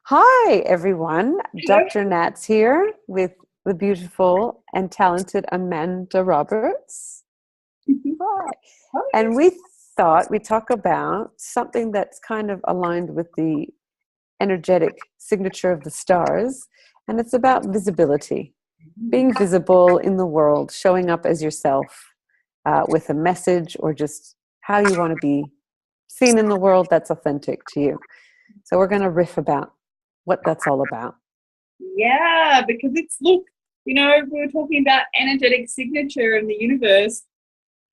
Hi, everyone. Hello. Dr. Nat's here with the beautiful and talented Amanda Roberts. Hi. Hi. And we thought we'd talk about something that's kind of aligned with the energetic signature of the stars, and it's about visibility, being visible in the world, showing up as yourself with a message or just how you want to be seen in the world that's authentic to you. So we're going to riff about what that's all about. Yeah, because look, we were talking about energetic signature in the universe,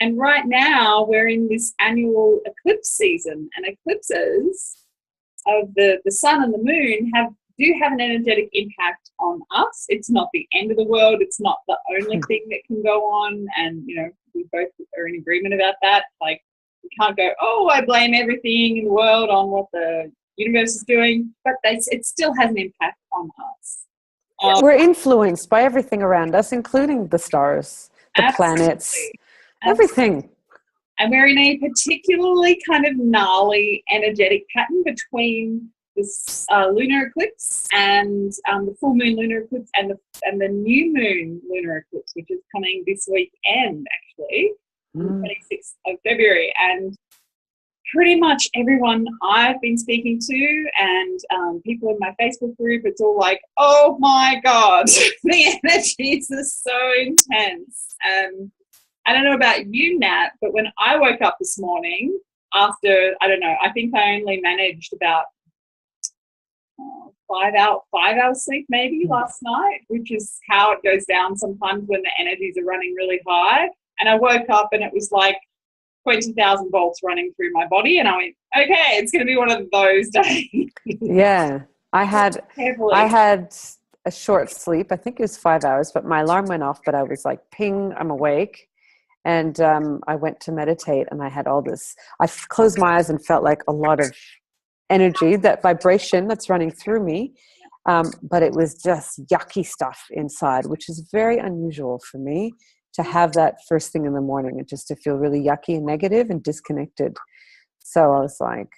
and right now we're in this annual eclipse season, and eclipses of the sun and the moon do have an energetic impact on us. It's not the end of the world. It's not the only thing that can go on, and we both are in agreement about that. Like, we can't go, oh, I blame everything in the world on what the universe is doing, but it still has an impact on us. We're influenced by everything around us, including the stars, the planets, Absolutely. everything. And we're in a particularly kind of gnarly energetic pattern between this lunar eclipse and the full moon lunar eclipse and the new moon lunar eclipse, which is coming this weekend, actually, on the 26th of February. And pretty much everyone I've been speaking to and people in my Facebook group, it's all like, oh my God, the energies are so intense. I don't know about you, Nat, but when I woke up this morning after, I don't know, I think I only managed about 5 hours sleep maybe last night, which is how it goes down sometimes when the energies are running really high. And I woke up and it was like 20,000 volts running through my body, and I went, okay, it's going to be one of those days. Yeah, I had a short sleep. I think it was 5 hours, but my alarm went off. But I was like, ping, I'm awake, and I went to meditate, and I had all this. I closed my eyes and felt like a lot of energy, that vibration that's running through me. But it was just yucky stuff inside, which is very unusual for me to have that first thing in the morning and just to feel really yucky and negative and disconnected. So I was like,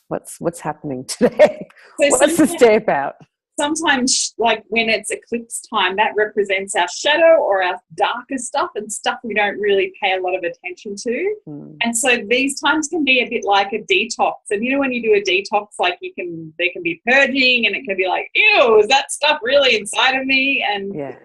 what's happening today? So What's this day about? Sometimes, like when it's eclipse time, that represents our shadow or our darker stuff and stuff we don't really pay a lot of attention to. And so these times can be a bit like a detox. And when you do a detox, like there can be purging, and it can be like, ew, is that stuff really inside of me? And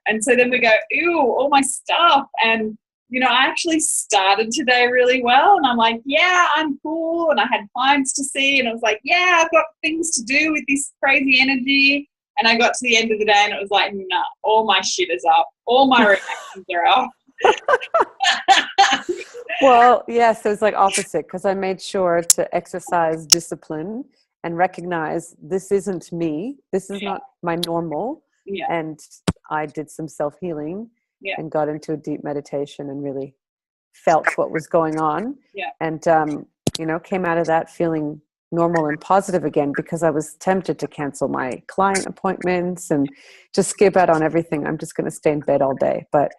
and so then we go, ew, all my stuff. And I actually started today really well, and I'm like, yeah, I'm cool, and I had clients to see, and I was like, yeah, I've got things to do with this crazy energy. And I got to the end of the day, and it was like, nah, all my shit is up, all my reactions are up. Well, yes, it was like opposite, because I made sure to exercise discipline and recognize this isn't me, this is not my normal, and I did some self-healing. And got into a deep meditation and really felt what was going on. And, came out of that feeling normal and positive again, because I was tempted to cancel my client appointments and just skip out on everything. I'm just going to stay in bed all day. But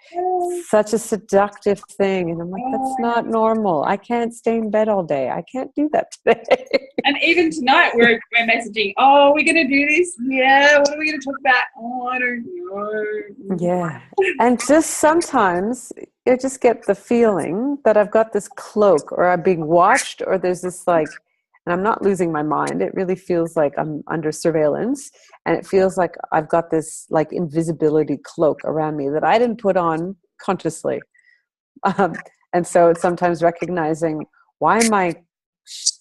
such a seductive thing. And I'm like, that's not normal. I can't stay in bed all day. I can't do that today. And even tonight we're messaging, oh, we're going to do this? Yeah. What are we going to talk about? Oh, I don't know. Yeah. And just sometimes I just get the feeling that I've got this cloak, or I'm being watched, or there's this like, and I'm not losing my mind. It really feels like I'm under surveillance, and it feels like I've got this like invisibility cloak around me that I didn't put on consciously. And so it's sometimes recognizing, why am I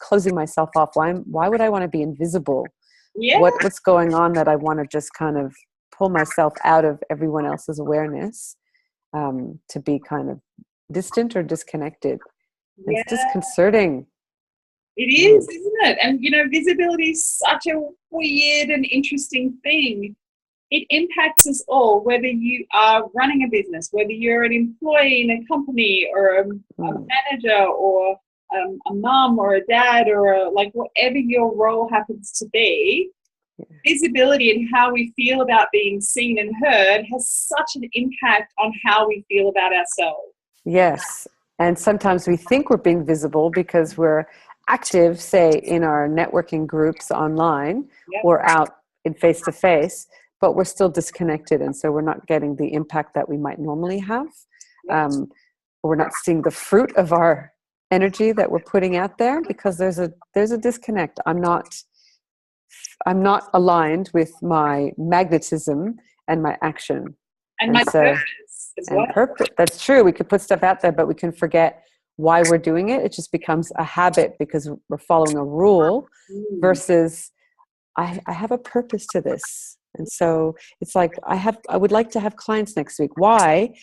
closing myself off? Why would I want to be invisible? Yeah. What's going on that I want to just kind of pull myself out of everyone else's awareness, to be kind of distant or disconnected? Yeah. It's disconcerting. It is, isn't it? And, visibility is such a weird and interesting thing. It impacts us all, whether you are running a business, whether you're an employee in a company, or a manager, or a mum or a dad, or like whatever your role happens to be. Visibility and how we feel about being seen and heard has such an impact on how we feel about ourselves. Yes. And sometimes we think we're being visible because we're active, say, in our networking groups online or out in face-to-face, but we're still disconnected. And so we're not getting the impact that we might normally have. We're not seeing the fruit of our energy that we're putting out there because there's a disconnect. I'm not aligned with my magnetism and my action. And my purpose as well. Purpose. That's true. We could put stuff out there, but we can forget why we're doing it. It just becomes a habit because we're following a rule versus I have a purpose to this. And so it's like I would like to have clients next week. Why?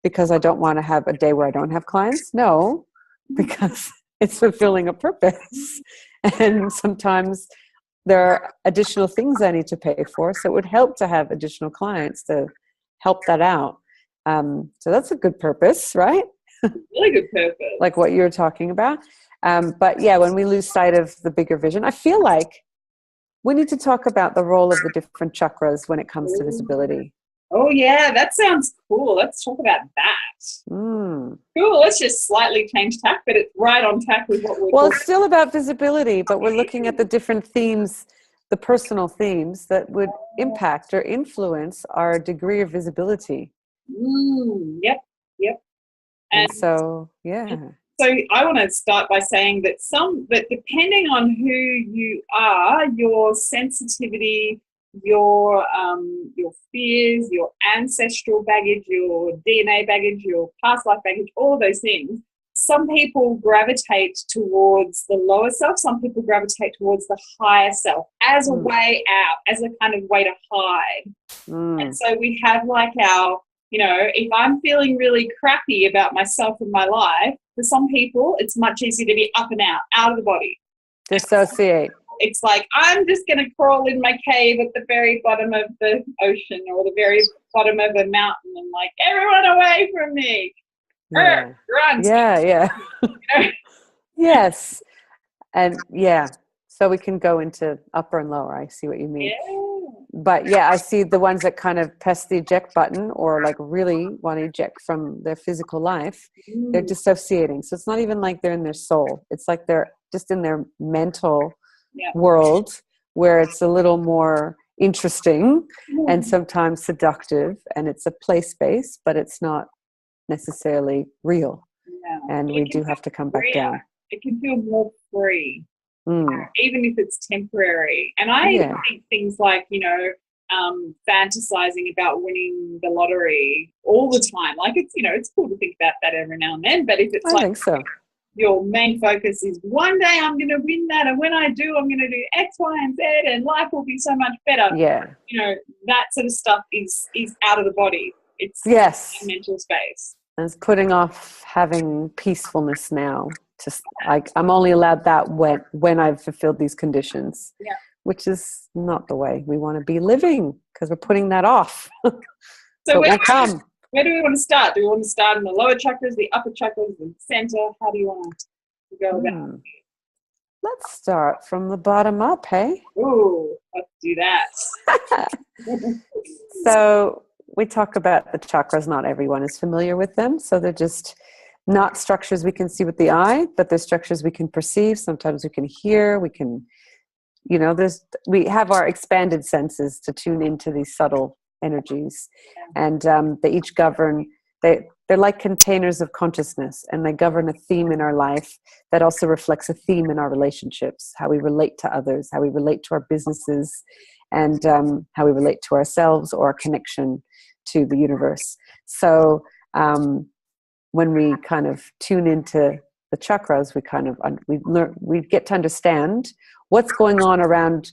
Because I don't want to have a day where I don't have clients? No, because it's fulfilling a purpose. And sometimes there are additional things I need to pay for. So it would help to have additional clients to help that out. So that's a good purpose, right? Really good purpose. Like what you're talking about. But yeah, when we lose sight of the bigger vision, I feel like we need to talk about the role of the different chakras when it comes to visibility. Oh yeah, that sounds cool. Let's talk about that. Cool. Let's just slightly change tack, but it's right on track with what we're Well, it's still about visibility, but we're looking at the different themes, the personal themes that would impact or influence our degree of visibility. Yep. And so, yeah. So I want to start by saying that depending on who you are, your sensitivity, your fears, your ancestral baggage, your DNA baggage, your past life baggage, all of those things, some people gravitate towards the lower self, some people gravitate towards the higher self as a way out, as a kind of way to hide. And so we have like our, if I'm feeling really crappy about myself and my life, for some people, it's much easier to be up and out of the body. Dissociate. It's like, I'm just going to crawl in my cave at the very bottom of the ocean or the very bottom of a mountain and like, everyone away from me. Yeah. Run. Yeah. Yes. And yeah, so we can go into upper and lower. I see what you mean. Yeah. But yeah, I see the ones that kind of press the eject button or like really want to eject from their physical life. They're dissociating. So it's not even like they're in their soul. It's like they're just in their mental world where it's a little more interesting and sometimes seductive, and it's a play space, but it's not necessarily real. And we do have to come back down. It can feel more free. Even if it's temporary. And I think things like, fantasizing about winning the lottery all the time. Like it's cool to think about that every now and then. But if it's I think so. Your main focus is one day I'm going to win that, and when I do, I'm going to do X, Y, and Z, and life will be so much better. Yeah. That sort of stuff is out of the body. It's a mental space. And it's putting off having peacefulness now. I'm only allowed that when I've fulfilled these conditions, which is not the way we want to be living because we're putting that off. So where do we want to start? Do we want to start in the lower chakras, the upper chakras, the center? How do you want to go about it? Let's start from the bottom up, hey? Ooh, let's do that. So we talk about the chakras. Not everyone is familiar with them. So they're just not structures we can see with the eye, but they're structures we can perceive. Sometimes we can hear, we can, we have our expanded senses to tune into these subtle energies. And they each govern, they're like containers of consciousness, and they govern a theme in our life that also reflects a theme in our relationships, how we relate to others, how we relate to our businesses, and how we relate to ourselves or our connection to the universe. So, when we kind of tune into the chakras, we get to understand what's going on around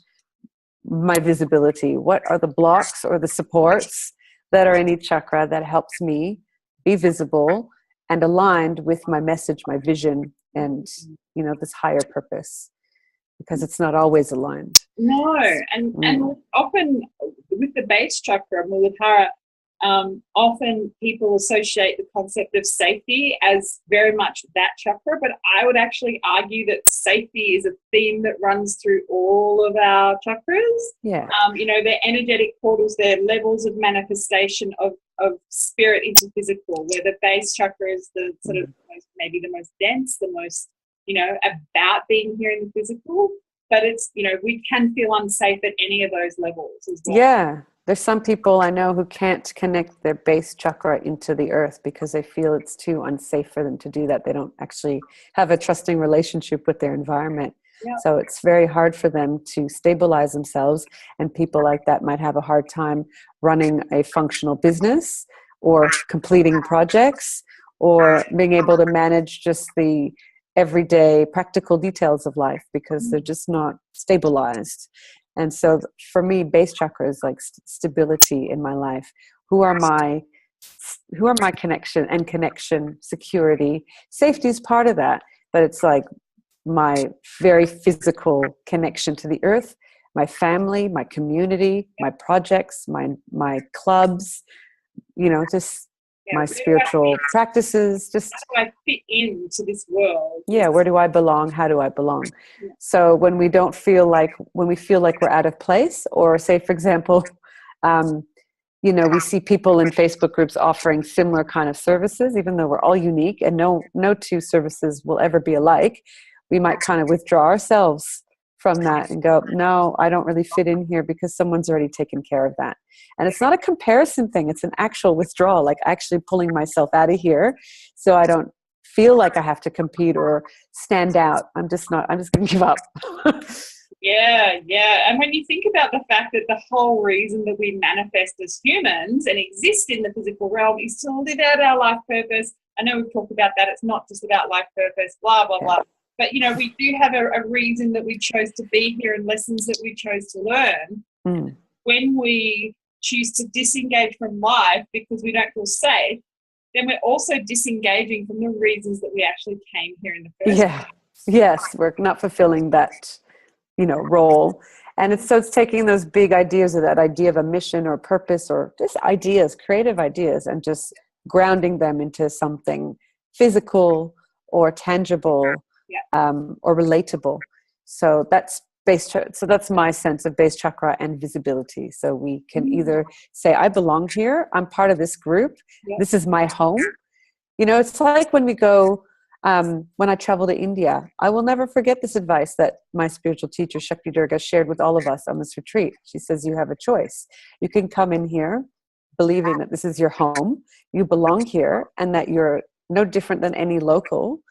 my visibility. What are the blocks or the supports that are in each chakra that helps me be visible and aligned with my message, my vision, and this higher purpose, because it's not always aligned. No, and often with the base chakra, Muladhara, often people associate the concept of safety as very much that chakra, but I would actually argue that safety is a theme that runs through all of our chakras. Yeah. They're energetic portals, they're levels of manifestation of spirit into physical, where the base chakra is the sort of maybe the most dense, the most about being here in the physical, but it's, we can feel unsafe at any of those levels as well. Yeah. There's some people I know who can't connect their base chakra into the earth because they feel it's too unsafe for them to do that. They don't actually have a trusting relationship with their environment. Yep. So it's very hard for them to stabilize themselves. And people like that might have a hard time running a functional business or completing projects or being able to manage just the everyday practical details of life because they're just not stabilized. And so for me, base chakra is like stability in my life. Who are my connection, security, safety is part of that, but it's like my very physical connection to the earth, my family, my community, my projects, my clubs, just my spiritual practices, just how do I fit into this world? Yeah, where do I belong? How do I belong? Yeah. So when we feel like we're out of place, or say, for example, we see people in Facebook groups offering similar kind of services, even though we're all unique and no two services will ever be alike, we might kind of withdraw ourselves from that and go, no, I don't really fit in here because someone's already taken care of that. And it's not a comparison thing. It's an actual withdrawal, like actually pulling myself out of here so I don't feel like I have to compete or stand out. I'm just going to give up. Yeah. And when you think about the fact that the whole reason that we manifest as humans and exist in the physical realm is to live out our life purpose. I know we've talked about that. It's not just about life purpose, blah, blah, blah. But, we do have a reason that we chose to be here and lessons that we chose to learn. When we choose to disengage from life because we don't feel safe, then we're also disengaging from the reasons that we actually came here in the first place. Yes, we're not fulfilling that, role. And it's taking those big ideas, or that idea of a mission or purpose or just ideas, creative ideas, and just grounding them into something physical or tangible. Or relatable. So that's that's my sense of base chakra and visibility. So we can either say, I belong here, I'm part of this group, this is my home. It's like when we go, when I travel to India, I will never forget this advice that my spiritual teacher, Shakti Durga, shared with all of us on this retreat. She says, you have a choice. You can come in here believing that this is your home, you belong here, and that you're no different than any local.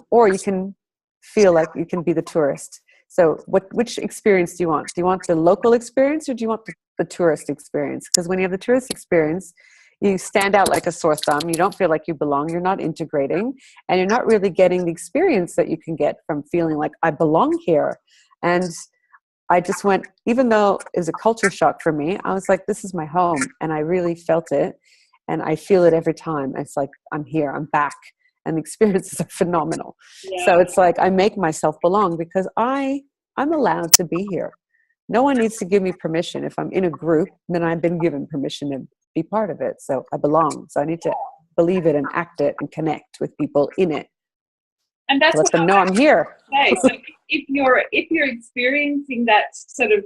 Or you can feel like you can be the tourist. So which experience do you want? Do you want the local experience or do you want the tourist experience? Because when you have the tourist experience, you stand out like a sore thumb. You don't feel like you belong. You're not integrating. And you're not really getting the experience that you can get from feeling like I belong here. And I just went, even though it was a culture shock for me, I was like, this is my home. And I really felt it. And I feel it every time. It's like, I'm here, I'm back. And the experiences are phenomenal. Yeah. So it's like I make myself belong because I'm allowed to be here. No one needs to give me permission. If I'm in a group, then I've been given permission to be part of it. So I belong. So I need to believe it and act it and connect with people in it. And that's let them know I'm here. Okay, so if you're experiencing that sort of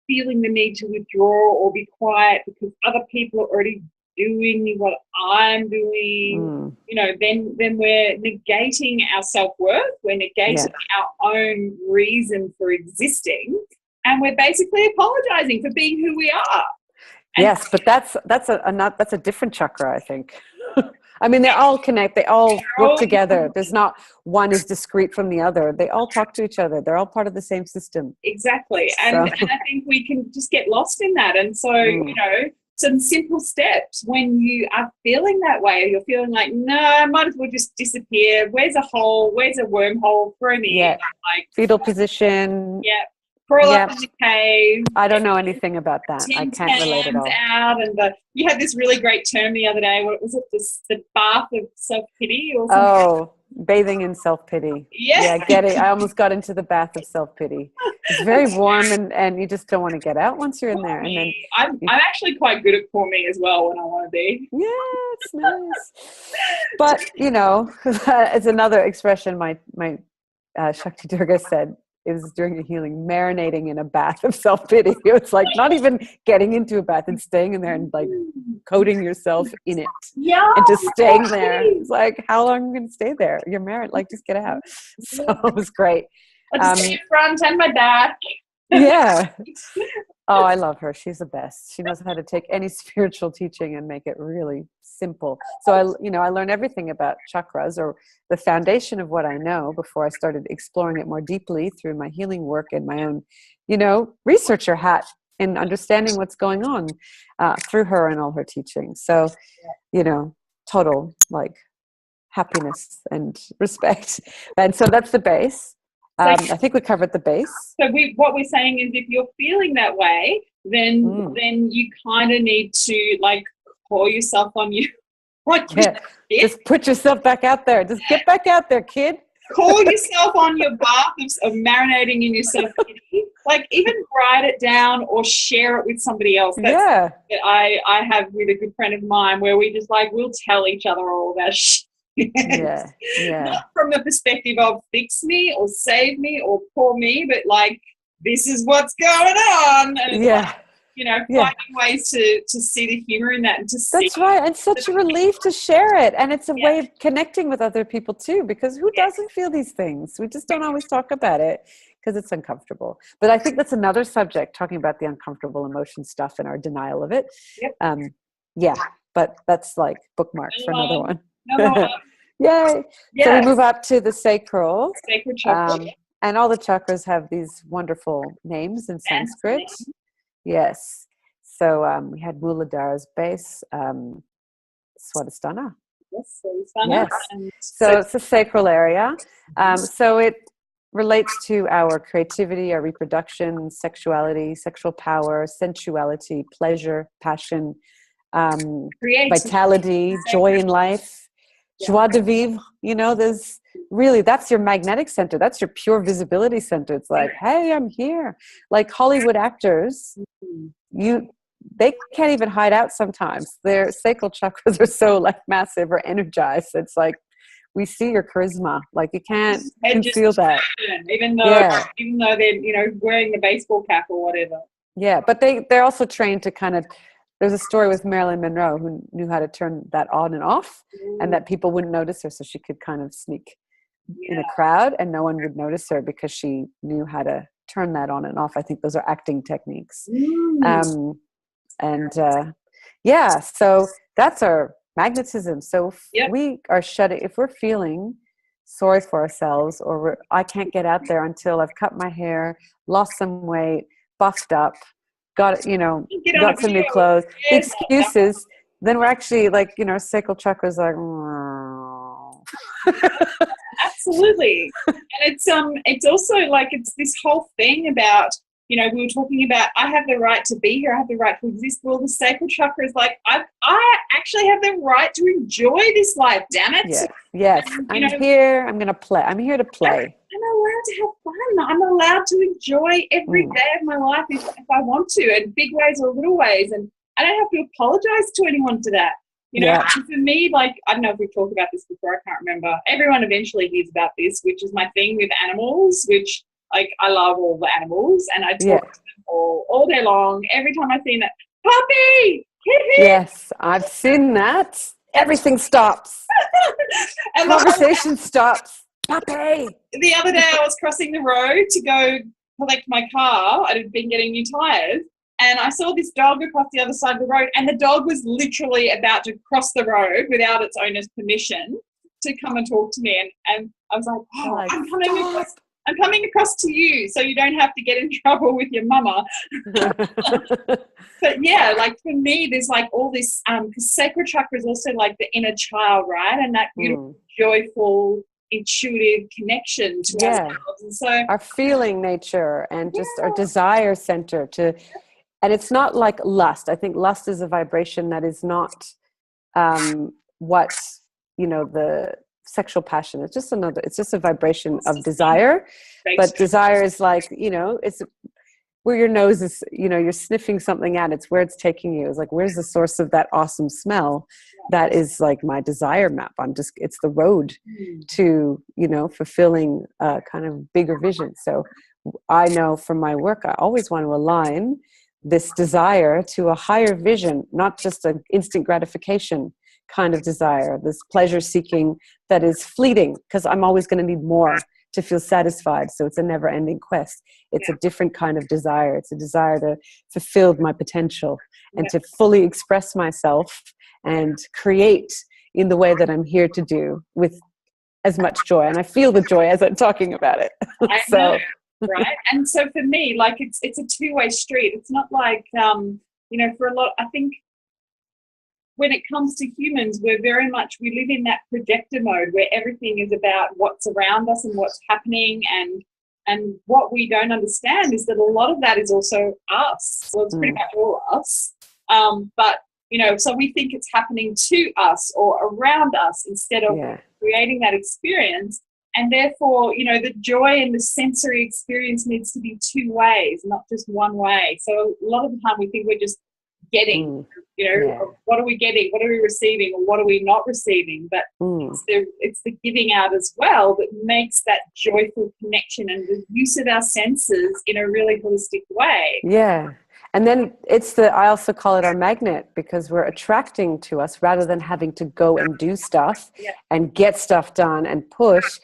feeling the need to withdraw or be quiet because other people are already doing what I'm doing, then we're negating our self-worth, we're negating our own reason for existing, and we're basically apologizing for being who we are. And yes, but that's a different chakra, I think. I mean, they all connect, they all work together. There's not one is discrete from the other. They all talk to each other. They're all part of the same system. Exactly. And I think we can just get lost in that. And so, some simple steps when you are feeling that way, or you're feeling like, no, I might as well just disappear. Where's a hole? Where's a wormhole? Throw me in. Like, fetal position. Yeah. Crawl up in the cave. I don't know anything about that. I can't relate at all. Out and you had this really great term the other day. What was it? The bath of self-pity or something? Oh, bathing in self-pity. Yeah, get it. I almost got into the bath of self-pity. It's very warm and you just don't want to get out once you're in there. And then I'm actually quite good at pour me as well when I want to be. Yeah, it's nice. But, it's another expression my Shakti Durga said. it was during a healing, marinating in a bath of self-pity. It's like not even getting into a bath and staying in there and like coating yourself in it. Yeah. And just staying there. It's like, how long are you going to stay there? You're married. Like, just get out. So it was great. I just see front and my back. Yeah. Oh, I love her. She's the best. She knows how to take any spiritual teaching and make it really simple. So I learned everything about chakras, or the foundation of what I know, before I started exploring it more deeply through my healing work and my own, researcher hat, and understanding what's going on through her and all her teachings. So, total like happiness and respect. And so that's the base. I think we covered the base. So what we're saying is, if you're feeling that way, then you kind of need to like call yourself on you. Just put yourself back out there. Just get back out there, kid. Call yourself on your bath of marinating in yourself. Like, even write it down or share it with somebody else. That's that I have with a good friend of mine, where we just like, we'll tell each other all that shit. Yeah. Not from the perspective of fix me or save me or pour me, but like, this is what's going on. And finding ways to see the humor in that and to see. That's right. And such a relief to share it. And it's a way of connecting with other people too, because who doesn't feel these things? We just don't always talk about it because it's uncomfortable. But I think that's another subject, talking about the uncomfortable emotion stuff and our denial of it. Yep. But that's like bookmarks for another one. Yay. Yes. So we move up to the sacral. Sacral chakra. And all the chakras have these wonderful names in Sanskrit. Yes. So we had Muladhara's base, Swadhisthana. Yes, Swadhisthana. Yes. So it's the sacral area. So it relates to our creativity, our reproduction, sexuality, sexual power, sensuality, pleasure, passion, vitality, joy in life, joie de vivre. There's really, that's your magnetic center. That's your pure visibility center. It's like, hey, I'm here. Like Hollywood actors, they can't even hide out sometimes. Their sacral chakras are so like massive or energized. It's like, we see your charisma. Like, you can't conceal that. Even though they're, wearing the baseball cap or whatever. Yeah, but they're also trained to kind of, there's a story with Marilyn Monroe who knew how to turn that on and off, and that people wouldn't notice her, so she could kind of sneak in a crowd and no one would notice her because she knew how to turn that on and off. I think those are acting techniques. So that's our magnetism. So if we are if we're feeling sorry for ourselves, or I can't get out there until I've cut my hair, lost some weight, buffed up, got some new clothes, excuses, then we're actually like, sacral chakra is like, Absolutely. And it's also like, it's this whole thing about, we were talking about, I have the right to be here, I have the right to exist. Well, the sacral chakra is like, I actually have the right to enjoy this life, damn it. Yes. I'm here, I'm going to play. I'm here to play. I'm allowed to have fun. I'm allowed to enjoy every day of my life if I want to, in big ways or little ways. And I don't have to apologize to anyone for that. And for me, like, I don't know if we've talked about this before, I can't remember. Everyone eventually hears about this, which is my thing with animals, which, like, I love all the animals and I talk to them all day long. Every time I see that, puppy! Yes, I've seen that. Everything stops. And conversation stops. Puppy! The other day I was crossing the road to go collect my car. I had been getting new tires. And I saw this dog across the other side of the road, and the dog was literally about to cross the road without its owner's permission to come and talk to me. And I was like, I'm coming across to you so you don't have to get in trouble with your mama. But yeah, like for me, there's like all this, because sacral chakra is also like the inner child, right? And that beautiful, joyful, intuitive connection to ourselves. And so our feeling nature and just our desire center and it's not like lust. I think lust is a vibration that is not what, the sexual passion. It's just a vibration of desire. But desire is like, it's where your nose is, you're sniffing something out. It's where it's taking you. It's like, where's the source of that awesome smell? That is like my desire map. It's the road to, fulfilling a kind of bigger vision. So I know from my work, I always want to align this desire to a higher vision, not just an instant gratification kind of desire, this pleasure seeking that is fleeting, because I'm always going to need more to feel satisfied. So it's a never ending quest. It's a different kind of desire. It's a desire to fulfill my potential and to fully express myself and create in the way that I'm here to do, with as much joy. And I feel the joy as I'm talking about it. I know, right? And so for me, like, it's a two-way street. It's not like, for a lot, I think when it comes to humans, we live in that projector mode where everything is about what's around us and what's happening. And what we don't understand is that a lot of that is also us. Well, it's pretty much all us. But, so we think it's happening to us or around us instead of creating that experience. And therefore, the joy and the sensory experience needs to be two ways, not just one way. So a lot of the time we think we're just getting, what are we getting? What are we receiving? Or what are we not receiving? But it's the giving out as well that makes that joyful connection and the use of our senses in a really holistic way. Yeah. And then I also call it our magnet, because we're attracting to us rather than having to go and do stuff and get stuff done and push.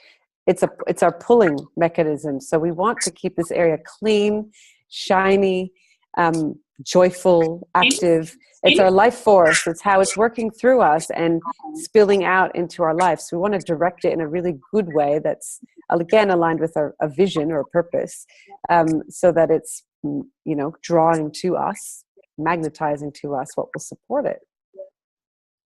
It's our pulling mechanism. So we want to keep this area clean, shiny, joyful, active. It's our life force. It's how it's working through us and spilling out into our life. So we want to direct it in a really good way that's, again, aligned with a vision or a purpose, so that it's, drawing to us, magnetizing to us what will support it.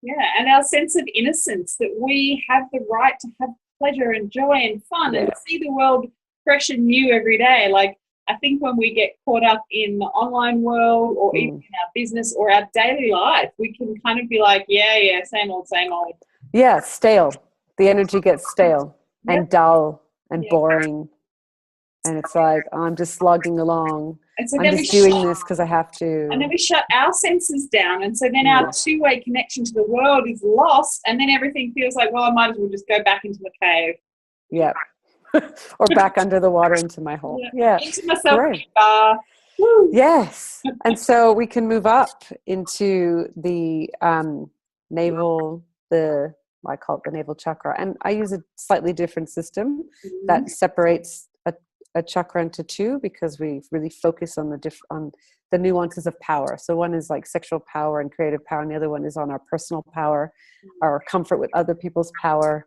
Yeah, and our sense of innocence, that we have the right to have pleasure and joy and fun and see the world fresh and new every day. Like, I think when we get caught up in the online world or even in our business or our daily life, we can kind of be like, same old, same old. Yeah, stale. The energy gets stale and dull and boring. And it's like, I'm just slogging along. And so I'm just doing this because I have to. And then we shut our senses down. And so then our two-way connection to the world is lost. And then everything feels like, well, I might as well just go back into the cave. Yeah. Or back under the water into my hole. Yeah. Into myself. Right. Yes. And so we can move up into the navel, I call it the navel chakra. And I use a slightly different system that separates a chakra into two, because we really focus on the nuances of power. So one is like sexual power and creative power, and the other one is on our personal power, our comfort with other people's power,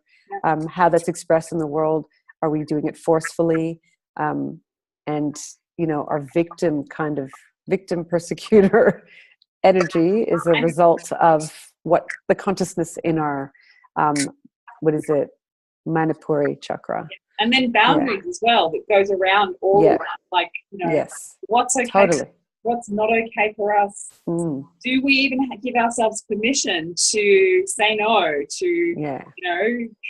how that's expressed in the world. Are we doing it forcefully? And, our victim persecutor energy is a result of what the consciousness in our, Manipuri chakra. And then boundaries as well, that goes around all of that. Like, what's okay, what's not okay for us. Do we even give ourselves permission to say no, to,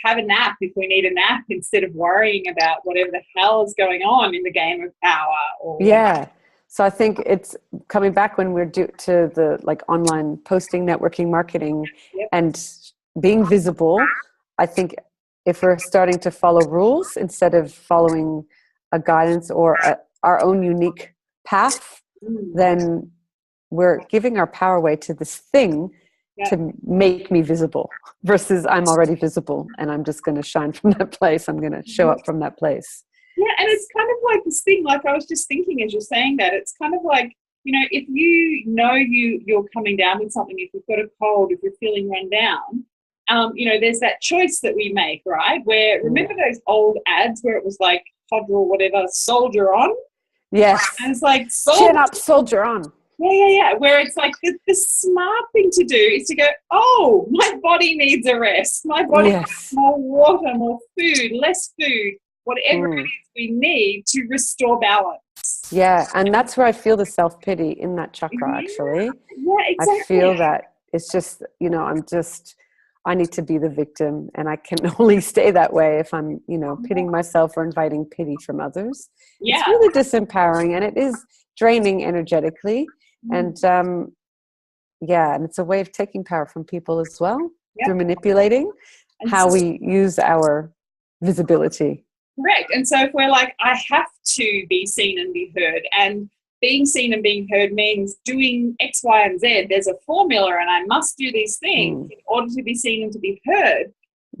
have a nap if we need a nap, instead of worrying about whatever the hell is going on in the game of power? So I think it's coming back when we're to the online posting, networking, marketing, and being visible. I think if we're starting to follow rules instead of following a guidance or our own unique path, then we're giving our power away to this thing to make me visible, versus I'm already visible and I'm just going to shine from that place. I'm going to show up from that place. Yeah, and it's kind of like this thing, like I was just thinking as you're saying that, it's kind of like, if you're coming down with something, if you've got a cold, if you're feeling run down, there's that choice that we make, right? Where, remember those old ads where it was like, Hodder or whatever, soldier on? Yes. And it's like, chin up, soldier on. Yeah. Where it's like the smart thing to do is to go, oh, my body needs a rest. My body needs more water, more food, less food, whatever it is we need to restore balance. Yeah, and that's where I feel the self-pity in that chakra, actually. Yeah, exactly. I feel that it's just, I need to be the victim, and I can only stay that way if I'm, pitting myself or inviting pity from others. Yeah. It's really disempowering, and it is draining energetically. And, and it's a way of taking power from people as well, through manipulating how we use our visibility. Correct. And so if we're like, I have to be seen and be heard, and being seen and being heard means doing X, Y, and Z. There's a formula and I must do these things in order to be seen and to be heard.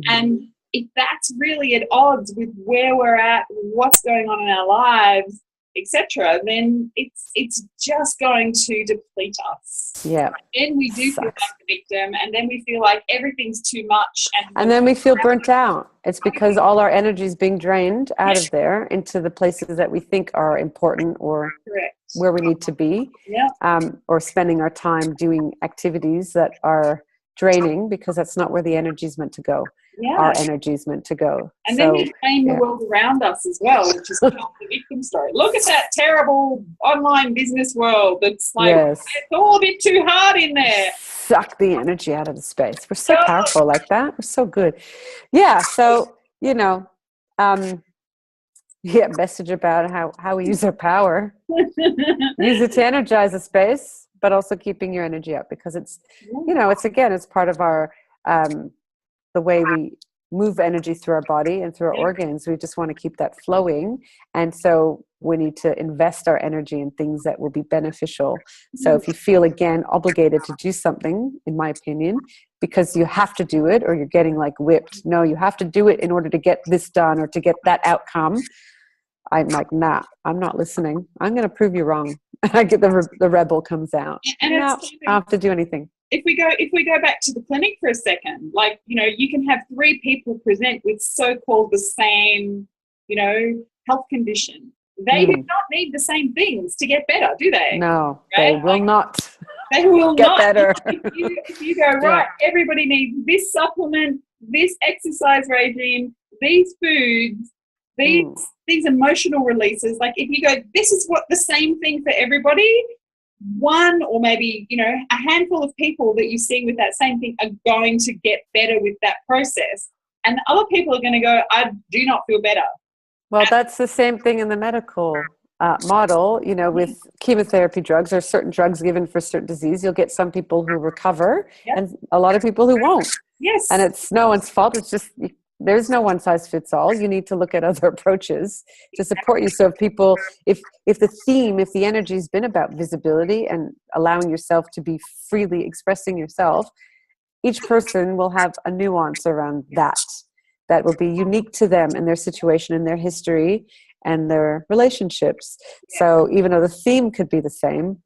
And if that's really at odds with where we're at, what's going on in our lives, etc., then it's just going to deplete us. Yeah. Then we do feel like the victim, and then we feel like everything's too much. And then we feel burnt out. It's because all our energy is being drained out of there into the places that we think are important or where we need to be, or spending our time doing activities that are draining, because that's not where the energy is meant to go. Our energy is meant to go. And then we blame the world around us as well, which is the victim story. Look at that terrible online business world. It's like, it's all a bit too hard in there. Suck the energy out of the space. We're so powerful like that. We're so good. Yeah. So, message about how we use our power. Use it to energize a space, but also keeping your energy up, because it's, it's part of our, the way we move energy through our body and through our organs. We just want to keep that flowing. And so we need to invest our energy in things that will be beneficial. So if you feel, again, obligated to do something, in my opinion, because you have to do it or you're getting like whipped. No, you have to do it in order to get this done or to get that outcome. I'm like, nah, I'm not listening. I'm going to prove you wrong. I get the rebel comes out. And no, I don't have to do anything. If we go back to the clinic for a second, like, you can have 3 people present with so-called the same, health condition. They do not need the same things to get better, do they? No, they will not. They will get not. better. If you go, right, everybody needs this supplement, this exercise regime, these foods, these emotional releases. Like, if you go, this is what the same thing for everybody, one or maybe, a handful of people that you see with that same thing are going to get better with that process. And the other people are going to go, I do not feel better. Well, that's the same thing in the medical model, with chemotherapy drugs or certain drugs given for certain disease. You'll get some people who recover and a lot of people who won't. Yes. And it's no one's fault. It's just, there's no one size fits all. You need to look at other approaches to support you. So if the energy has been about visibility and allowing yourself to be freely expressing yourself, each person will have a nuance around that will be unique to them and their situation and their history and their relationships. So even though the theme could be the same,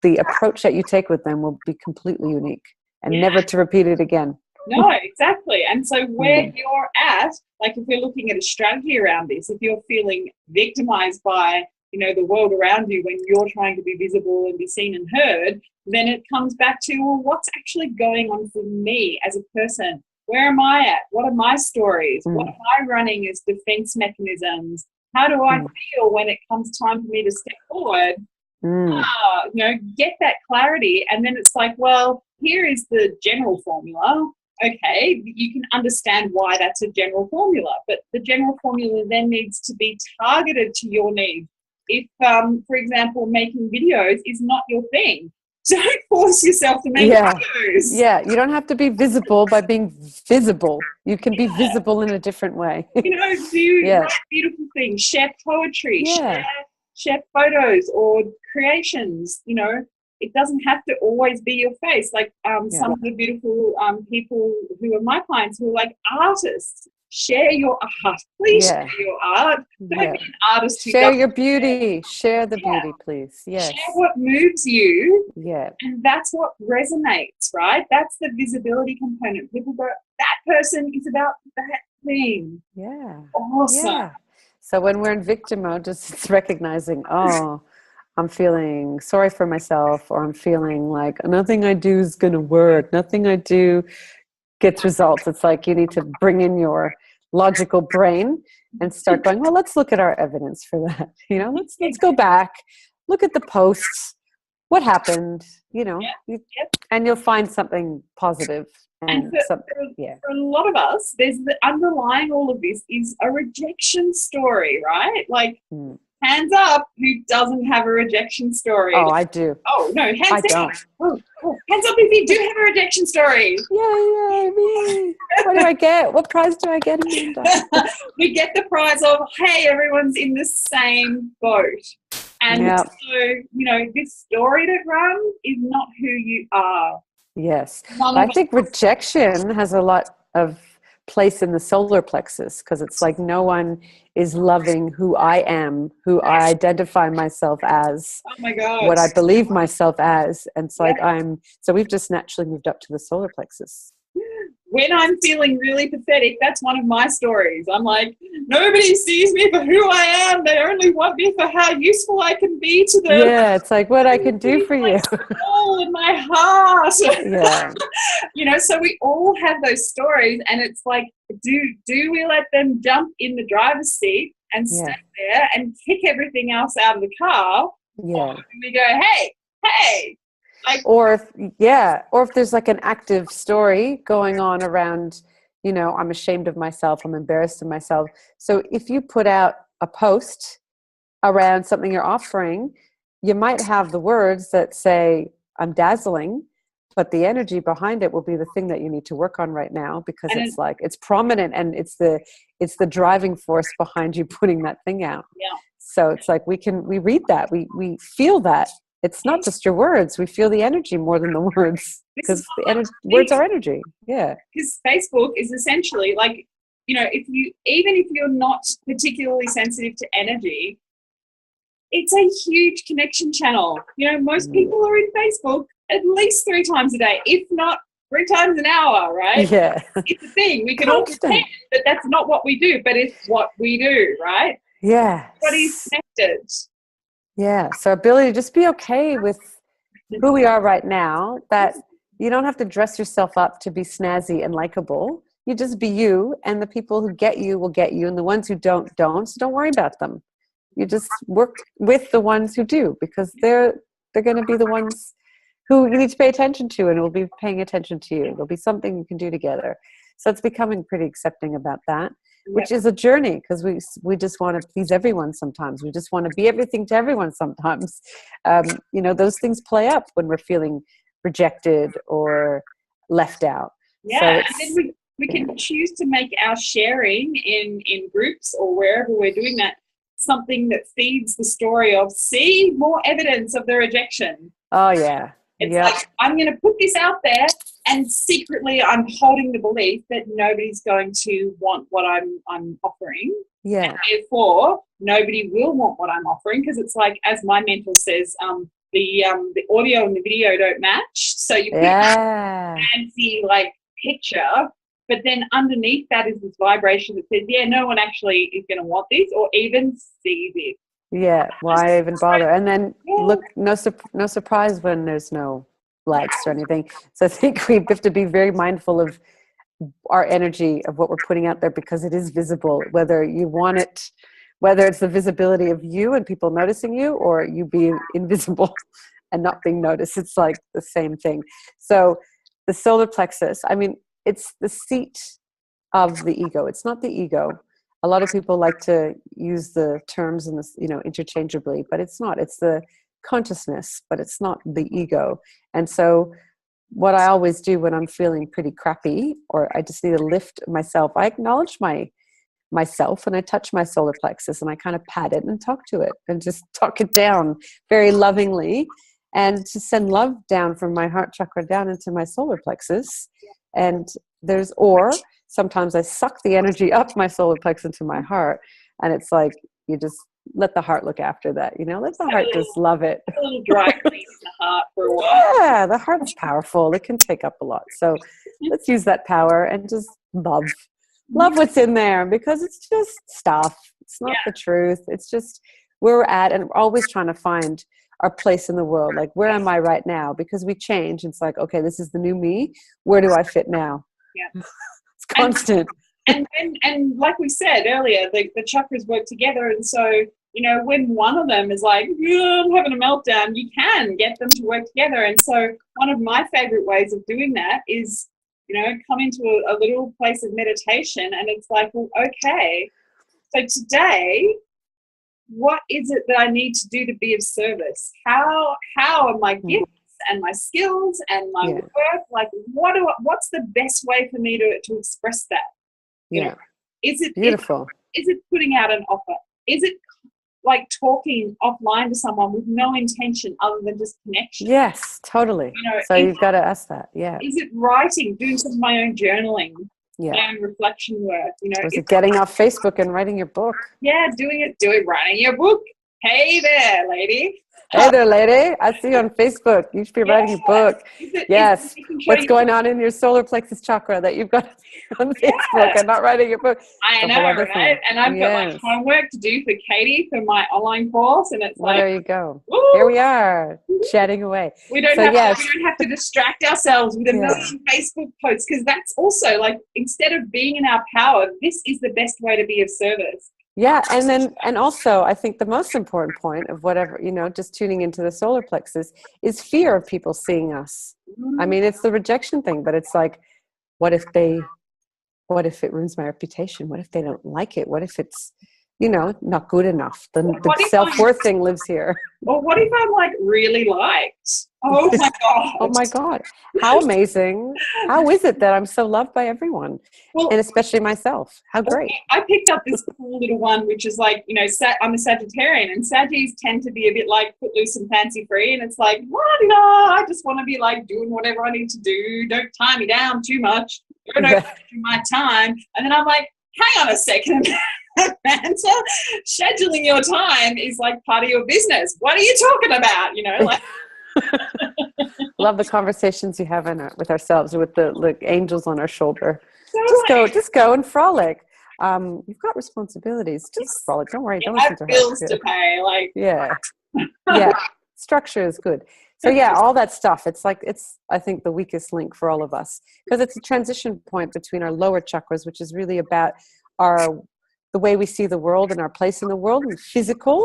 the approach that you take with them will be completely unique and never to repeat it again. No, exactly. And so where you're at, like if we're looking at a strategy around this, if you're feeling victimized by, the world around you when you're trying to be visible and be seen and heard, then it comes back to, well, what's actually going on for me as a person? Where am I at? What are my stories? What am I running as defense mechanisms? How do I feel when it comes time for me to step forward? Get that clarity. And then it's like, well, here is the general formula. Okay, you can understand why that's a general formula, but the general formula then needs to be targeted to your needs. If, for example, making videos is not your thing, don't force yourself to make videos. Yeah, you don't have to be visible by being visible. You can be visible in a different way. Write beautiful things, share poetry, share photos or creations. It doesn't have to always be your face. Like some of the beautiful people who are my clients who are like artists. Share your art. Please share your art. Don't be an artist. Share your beauty. Share the beauty, please. Yes. Share what moves you. Yeah. And that's what resonates, right? That's the visibility component. People go, that person is about that thing. Yeah. Awesome. Yeah. So when we're in victim mode, just it's recognizing, I'm feeling sorry for myself, or I'm feeling like nothing I do is going to work. Nothing I do gets results. It's like you need to bring in your logical brain and start going, well, let's look at our evidence for that. Let's go back, look at the posts, what happened, and you'll find something positive. And for a lot of us, there's the underlying all of this is a rejection story, right? Like Hands up who doesn't have a rejection story. Oh, I do. Oh, no, hands I down. don't. Oh, hands up if you do have a rejection story. Yay, me. What do I get? What prize do I get, Amanda? We get the prize of, hey, everyone's in the same boat. And so, this story to run is not who you are. Yes. I think rejection has a lot of place in the solar plexus, because it's like no one is loving who I am, who I identify myself as, oh my God, what I believe myself as. And it's like so we've just naturally moved up to the solar plexus. When I'm feeling really pathetic, that's one of my stories. I'm like, nobody sees me for who I am. They only want me for how useful I can be to them. Yeah, it's like what I can do for you. Soul in my heart. Yeah. So we all have those stories, and it's like, do we let them jump in the driver's seat and stay there and kick everything else out of the car? Yeah. Or do we go, hey. Or if there's like an active story going on around, I'm ashamed of myself, I'm embarrassed of myself. So if you put out a post around something you're offering, you might have the words that say, I'm dazzling, but the energy behind it will be the thing that you need to work on right now, because it's prominent, and it's the driving force behind you putting that thing out. Yeah. So it's like we read that, we feel that. It's not just your words. We feel the energy more than the words, because words are energy. Yeah. Because Facebook is essentially like, if you're not particularly sensitive to energy, it's a huge connection channel. Most people are in Facebook at least 3 times a day, if not 3 times an hour, right? Yeah. It's a thing. We can all pretend that that's not what we do, but it's what we do, right? Yeah. Everybody's connected. Yeah. So ability to just be okay with who we are right now, that you don't have to dress yourself up to be snazzy and likable. You just be you, and the people who get you will get you, and the ones who don't. So don't worry about them. You just work with the ones who do, because they're going to be the ones who you need to pay attention to, and will be paying attention to you. There'll be something you can do together. So it's becoming pretty accepting about that. Which is a journey, because we just want to please everyone sometimes. We just want to be everything to everyone sometimes. Those things play up when we're feeling rejected or left out. Yeah, so and then we can choose to make our sharing in groups or wherever we're doing that something that feeds the story of, see, more evidence of the rejection. Oh, yeah. It's like, I'm going to put this out there, and secretly I'm holding the belief that nobody's going to want what I'm offering. Yeah. And therefore, nobody will want what I'm offering, because it's like, as my mentor says, the audio and the video don't match. So you put a fancy picture, but then underneath that is this vibration that says, no one actually is going to want this or even see this. Yeah, why even bother? And then look, no surprise when there's no likes or anything. So I think we have to be very mindful of our energy, of what we're putting out there, because it is visible, whether you want it, whether it's the visibility of you and people noticing you, or you being invisible and not being noticed. It's like the same thing. So the solar plexus, it's the seat of the ego. It's not the ego. A lot of people like to use the terms in this, interchangeably, but it's not. It's the consciousness, but it's not the ego. And so what I always do when I'm feeling pretty crappy, or I just need to lift myself, I acknowledge myself, and I touch my solar plexus, and I kind of pat it and talk to it, and just talk it down very lovingly, and to send love down from my heart chakra down into my solar plexus. And sometimes I suck the energy up my solar plexus into my heart, and it's like, you just let the heart look after that, let the heart just love it. A little dry clean in the heart for a while. Yeah, the heart's powerful. It can take up a lot. So let's use that power and just love what's in there, because it's just stuff. It's not the truth. It's just where we're at, and we're always trying to find our place in the world. Like, where am I right now? Because we change. It's like, okay, this is the new me. Where do I fit now? Yeah. It's constant. And like we said earlier, the chakras work together. And so, when one of them is like, I'm having a meltdown, you can get them to work together. And so one of my favorite ways of doing that is, come into a little place of meditation, and it's like, well, okay, so today what is it that I need to do to be of service? How are my gifts and my skills and my work, like what's the best way for me to express that? You know, is it beautiful? Is it putting out an offer? Is it like talking offline to someone with no intention other than just connection? Yes, totally. You know, so you've got to ask that. Yeah. Is it writing, doing some of my own journaling, my own reflection work? You know, is it getting off Facebook and writing your book? Yeah, writing your book. Hey there, lady. Hey there, lady. I see you on Facebook. You should be writing a book. Yes. What's going on in your solar plexus chakra that you've got on Facebook and not writing a book? I know, right? And I've got like homework to do for Katie for my online course, and it's there you go. Woo! Here we are, chatting away. We don't have to distract ourselves with a million Facebook posts, because that's also like, instead of being in our power, this is the best way to be of service. Yeah, and also I think the most important point of whatever, just tuning into the solar plexus is fear of people seeing us. I mean, it's the rejection thing, but it's like, what if it ruins my reputation? What if they don't like it? What if it's, not good enough? The self-worth thing lives here. Well, what if I'm like really liked? Oh my God. Oh my God. How amazing. How is it that I'm so loved by everyone? Well, and especially myself. How great. I picked up this cool little one, which is like, I'm a Sagittarian, and Saggies tend to be a bit like footloose and fancy free. And it's like, I just want to be like doing whatever I need to do. Don't tie me down too much. Don't my time. And then I'm like, hang on a second. Samantha, scheduling your time is like part of your business. What are you talking about? Love the conversations you have with ourselves, with the angels on our shoulder. Just go and frolic. You've got responsibilities. Just frolic. Don't worry. Don't listen to her. Bills to pay. Yeah. Structure is good. So all that stuff. It's I think the weakest link for all of us, because it's a transition point between our lower chakras, which is really about the way we see the world and our place in the world, and physical.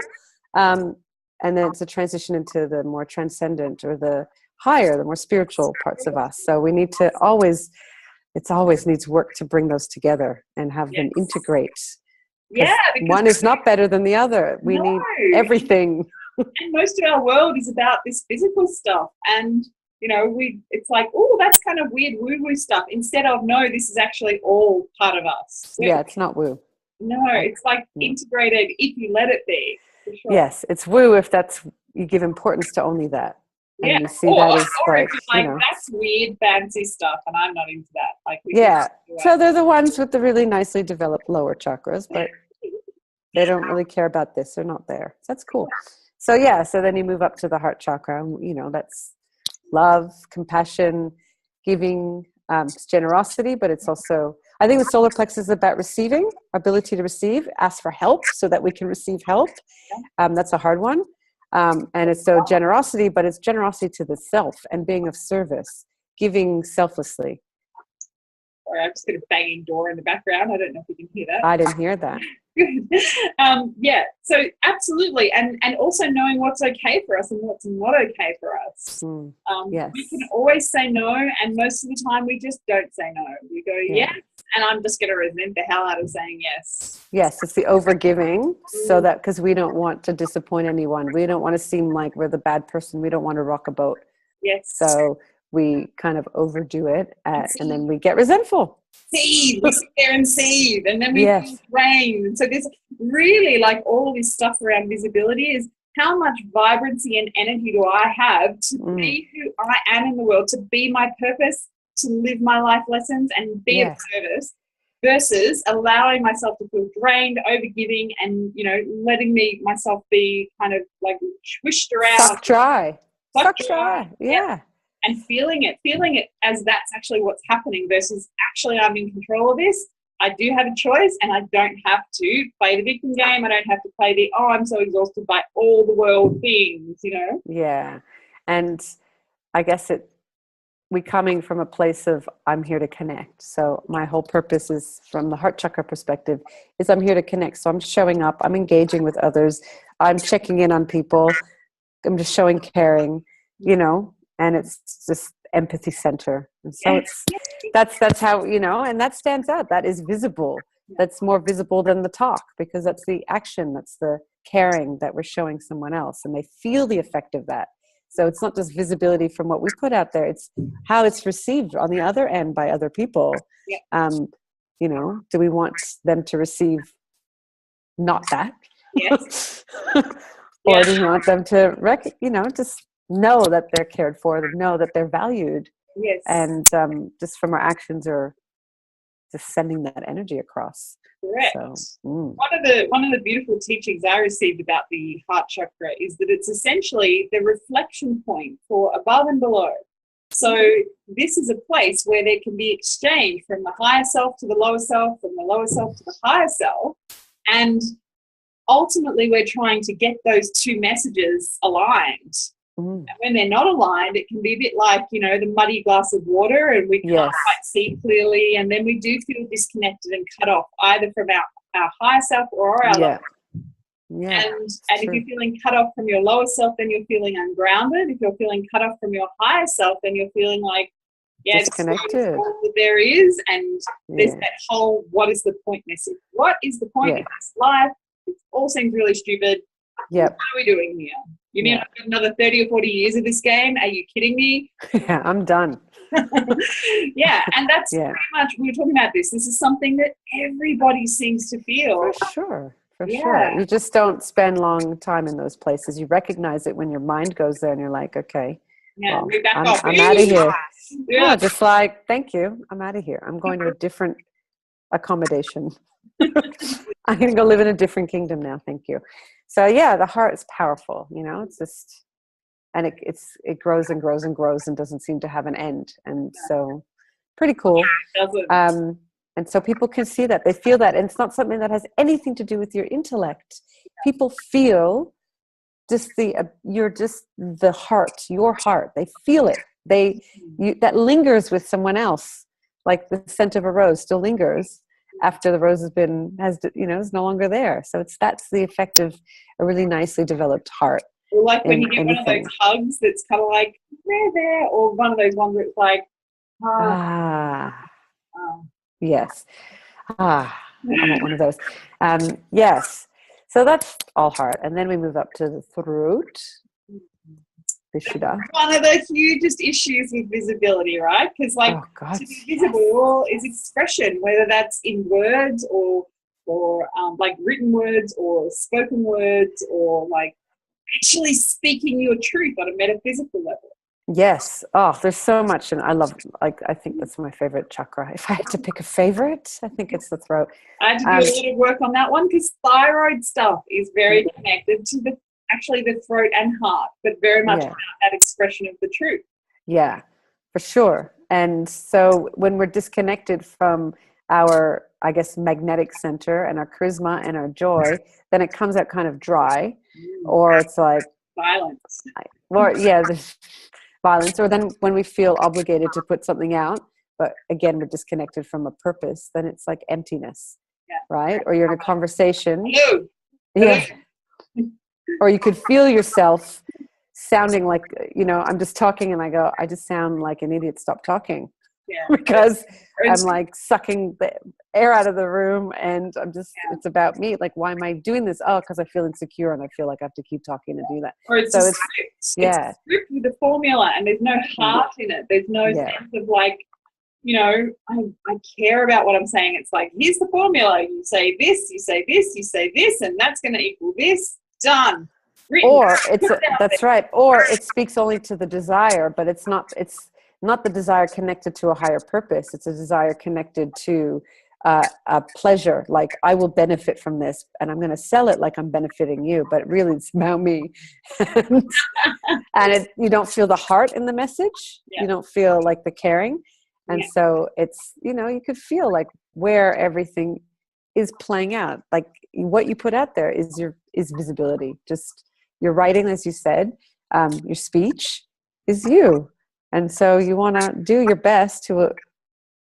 And then it's a transition into the more transcendent, or the higher, the more spiritual parts of us. So we need to it always needs work to bring those together and have them integrate. Yeah. One is not better than the other. We need everything. And most of our world is about this physical stuff. And, it's like, oh, that's kind of weird woo-woo stuff. Instead of, no, this is actually all part of us. Yeah, it's not woo. No, it's like integrated if you let it be. For sure. Yes, it's woo if you give importance to only that. And you see that as that's weird, fancy stuff, and I'm not into that. So they're the ones with the really nicely developed lower chakras, but they don't really care about this. They're not there. So that's cool. So so then you move up to the heart chakra. That's love, compassion, giving, generosity, but it's also, I think the solar plexus is about receiving, ability to receive, ask for help so that we can receive help. That's a hard one. And it's so generosity, but it's generosity to the self and being of service, giving selflessly. Sorry, I'm just going to banging door in the background. I don't know if you can hear that. I didn't hear that. Good. So absolutely. And also knowing what's okay for us and what's not okay for us. Yes. We can always say no, and most of the time we just don't say no. We go, yes, and I'm just going to resent the hell out of saying yes. Yes, it's the overgiving, so that, because we don't want to disappoint anyone. We don't want to seem like we're the bad person. We don't want to rock a boat. Yes. So we kind of overdo it, and then we get resentful. We sit there and seethe, and then we drain. And so there's really like all this stuff around visibility is, how much vibrancy and energy do I have to be who I am in the world, to be my purpose, to live my life lessons and be of service, versus allowing myself to feel drained, overgiving, and, letting myself be kind of like swished around. Suck dry. Yeah. And feeling it as that's actually what's happening, versus actually I'm in control of this. I do have a choice, and I don't have to play the victim game. I don't have to play I'm so exhausted by all the world things, Yeah. And I guess we coming from a place of, I'm here to connect. So my whole purpose is, from the heart chakra perspective, is I'm here to connect. So I'm showing up, I'm engaging with others, I'm checking in on people, I'm just showing caring, and it's just empathy center. And so that's how, and that stands out. That is visible. That's more visible than the talk, because that's the action. That's the caring that we're showing someone else, and they feel the effect of that. So it's not just visibility from what we put out there, it's how it's received on the other end by other people. Yeah. Do we want them to receive not that? Yes. Or do we want them to just know that they're cared for, to know that they're valued? Yes. And just from our actions are just sending that energy across. Correct. So, one of the beautiful teachings I received about the heart chakra is that it's essentially the reflection point for above and below. So this is a place where there can be exchange from the higher self to the lower self, from the lower self to the higher self. And ultimately, we're trying to get those two messages aligned. And when they're not aligned, it can be a bit like, the muddy glass of water, and we can't quite see clearly. And then we do feel disconnected and cut off either from our higher self or our lower. Yeah. And if you're feeling cut off from your lower self, then you're feeling ungrounded. If you're feeling cut off from your higher self, then you're feeling like, disconnected. This is all that there is. And there's that whole, what is the point message? What is the point of this life? It all seems really stupid. What are we doing here? You mean I've got another 30 or 40 years of this game? Are you kidding me? Yeah, I'm done. And that's pretty much, we were talking about this. This is something that everybody seems to feel. For sure. You just don't spend long time in those places. You recognize it when your mind goes there and you're like, okay, I'm out of here. Yeah, just like, thank you. I'm out of here. I'm going to a different accommodation. I'm going to go live in a different kingdom now. Thank you. So the heart is powerful. It's just, and it grows and grows and grows and doesn't seem to have an end. And so pretty cool. And so people can see that, they feel that, and it's not something that has anything to do with your intellect. People feel just you're just the heart, your heart. They feel it. That lingers with someone else, like the scent of a rose still lingers after the rose is no longer there. So that's the effect of a really nicely developed heart. Or like when you get one of those hugs that's kind of like there, or one of those ones where it's like yes. I want one of those. Yes. So that's all heart. And then we move up to the throat. One of the hugest issues with visibility, right? Because to be visible is expression, whether that's in words or like written words or spoken words, or like actually speaking your truth on a metaphysical level. Yes. Oh, there's so much. And I think that's my favorite chakra. If I had to pick a favorite, I think it's the throat. I had to do a lot of work on that one, because thyroid stuff is very connected to the throat and heart, but very much about that expression of the truth. Yeah, for sure. And so when we're disconnected from our, I guess, magnetic center and our charisma and our joy, then it comes out kind of dry, or it's like violence. There's violence. Or then when we feel obligated to put something out, but again, we're disconnected from a purpose, then it's like emptiness, right? Or you're in a conversation. Hello. Yeah. Or you could feel yourself sounding like, I'm just talking and I go, I just sound like an idiot. Stop talking. Yeah. Because I'm like sucking the air out of the room, and I'm just, it's about me. Like, why am I doing this? Oh, because I feel insecure and I feel like I have to keep talking and do that. Or it's a script. It's a script with a formula, and there's no heart in it. There's no sense of like, I care about what I'm saying. It's like, here's the formula. You say this, you say this, you say this, and that's going to equal this. Done. Written. Or that's right. Or it speaks only to the desire, but it's not the desire connected to a higher purpose. It's a desire connected to a pleasure. Like, I will benefit from this, and I'm going to sell it like I'm benefiting you, but really it's about me. And you don't feel the heart in the message. Yeah. You don't feel like the caring. And so it's, you could feel like where everything is playing out. Like, what you put out there is visibility. Just your writing, as you said, your speech is you. And so you want to do your best to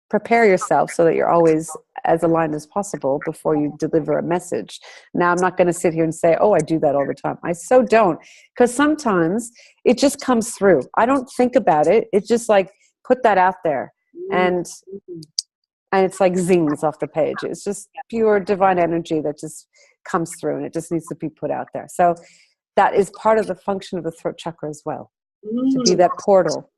prepare yourself so that you're always as aligned as possible before you deliver a message. Now, I'm not going to sit here and say, oh, I do that all the time. I so don't, because sometimes it just comes through. I don't think about it. It's just like, put that out there. And it's like zings off the page. It's just pure divine energy that just comes through, and it just needs to be put out there. So that is part of the function of the throat chakra as well, to be that portal.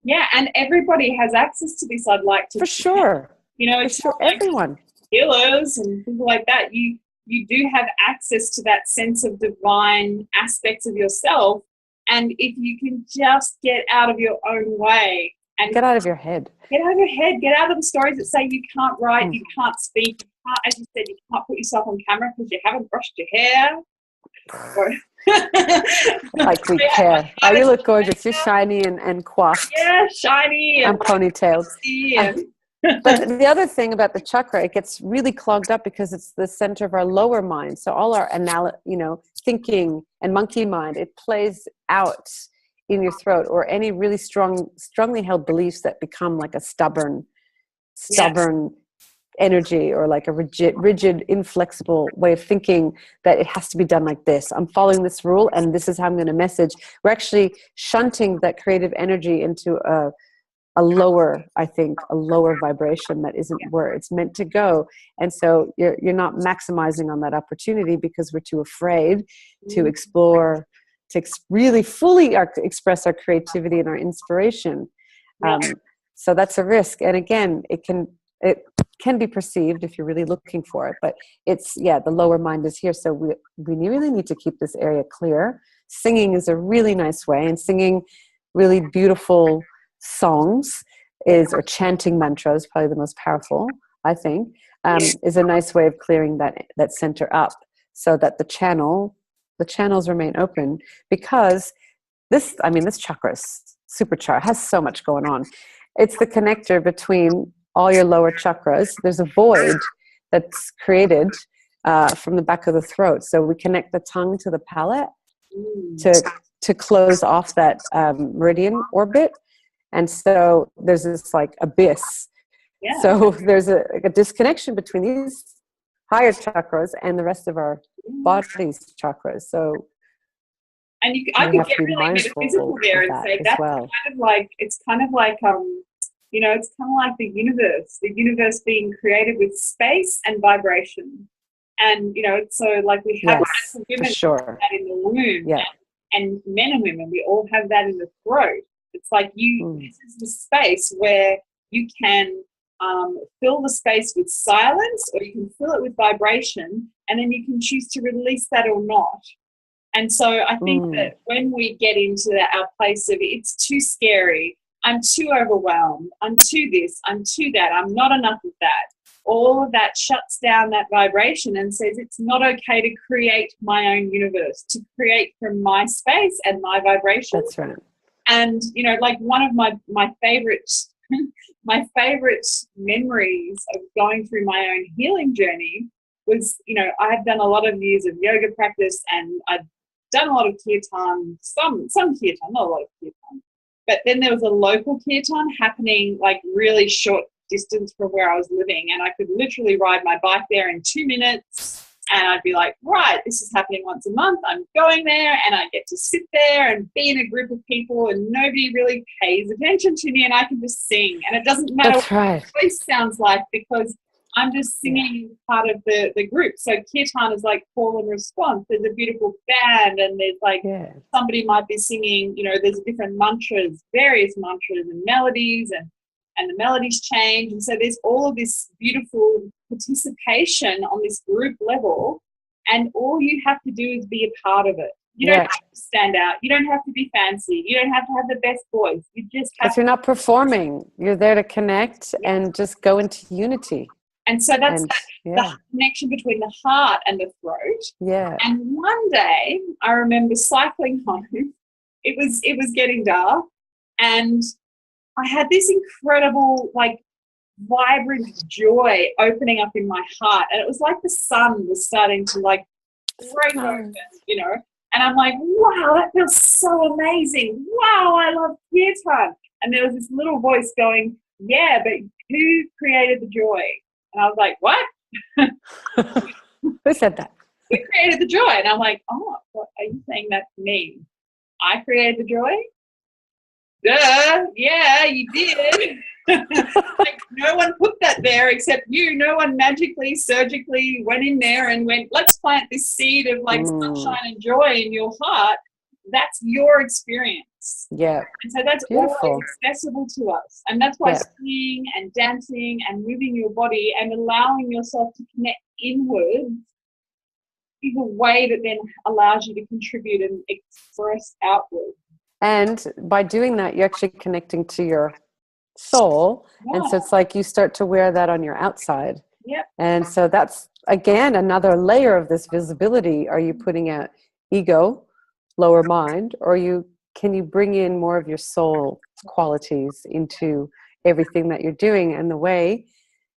Yeah, and everybody has access to this, I'd like to For sure. You know, it's for everyone. Healers and people like that, you do have access to that sense of divine aspects of yourself. And if you can just get out of your own way and get out of your head, get out of the stories that say you can't write, you can't speak, you can't, as you said, you can't put yourself on camera because you haven't brushed your hair. Like we care. Oh, you look gorgeous. You're shiny and coiffed. Yeah, shiny. And ponytailed. But the other thing about the chakra, it gets really clogged up because it's the center of our lower mind. So all our thinking and monkey mind, it plays out in your throat, or any really strongly held beliefs that become like a stubborn energy, or like a rigid, inflexible way of thinking that it has to be done like this. I'm following this rule and this is how I'm going to message. We're actually shunting that creative energy into a lower vibration that isn't where it's meant to go. And so you're not maximizing on that opportunity because we're too afraid to explore, to really fully express our creativity and our inspiration. So that's a risk. And again, it can be perceived if you're really looking for it, but it's, the lower mind is here. So we really need to keep this area clear. Singing is a really nice way, and singing really beautiful songs or chanting mantras, probably the most powerful, I think, is a nice way of clearing that center up, so that the channels remain open, because this chakras superchar has so much going on. It's the connector between all your lower chakras. There's a void that's created from the back of the throat. So we connect the tongue to the palate to close off that meridian orbit. And so there's this like abyss. Yeah. So there's a disconnection between these higher chakras and the rest of our body's chakras. So, and I could get really metaphysical there and say that's kind of like, it's kind of like the universe being created with space and vibration. And, so like we have women that in the womb, and men and women, we all have that in the throat. It's like this is the space where you can fill the space with silence, or you can fill it with vibration, and then you can choose to release that or not. And so I think that when we get into our place of it's too scary, I'm too overwhelmed, I'm too this, I'm too that, I'm not enough of that, all of that shuts down that vibration and says it's not okay to create my own universe, to create from my space and my vibration. That's right. And, like one of my favorite memories of going through my own healing journey was, I had done a lot of years of yoga practice, and I'd done a lot of kirtan, some kirtan, not a lot of kirtan. But then there was a local kirtan happening like really short distance from where I was living, and I could literally ride my bike there in 2 minutes. And I'd be like, right, this is happening once a month. I'm going there, and I get to sit there and be in a group of people, and nobody really pays attention to me, and I can just sing. And it doesn't matter what my voice sounds like, because I'm just singing part of the group. So kirtan is like call and response. There's a beautiful band, and there's like somebody might be singing, there's different mantras, various mantras and melodies, and the melodies change. And so there's all of this beautiful participation on this group level, and all you have to do is be a part of it. You don't have to stand out. You don't have to be fancy. You don't have to have the best voice. You just have Because you're not performing. You're there to connect and just go into unity. And so that's the connection between the heart and the throat. Yeah. And one day I remember cycling home. It was getting dark, and I had this incredible, like, vibrant joy opening up in my heart. And it was like the sun was starting to like break open, and I'm like, wow, that feels so amazing. Wow, I love kirtan. And there was this little voice going, yeah, but who created the joy? And I was like, what? Who said that? Who created the joy? And I'm like, oh, what, are you saying that to me? I created the joy? duh, yeah, you did. Like, no one put that there except you. No one magically, surgically went in there and went, let's plant this seed of like sunshine and joy in your heart. That's your experience. Yeah. And so that's Beautiful. always accessible to us. And that's why singing and dancing and moving your body and allowing yourself to connect inwards is a way that then allows you to contribute and express outward. And by doing that, you're actually connecting to your soul. Yeah. And so it's like you start to wear that on your outside. Yep. And so that's, again, another layer of this visibility. Are you putting out ego, lower mind, or can you bring in more of your soul qualities into everything that you're doing? And the way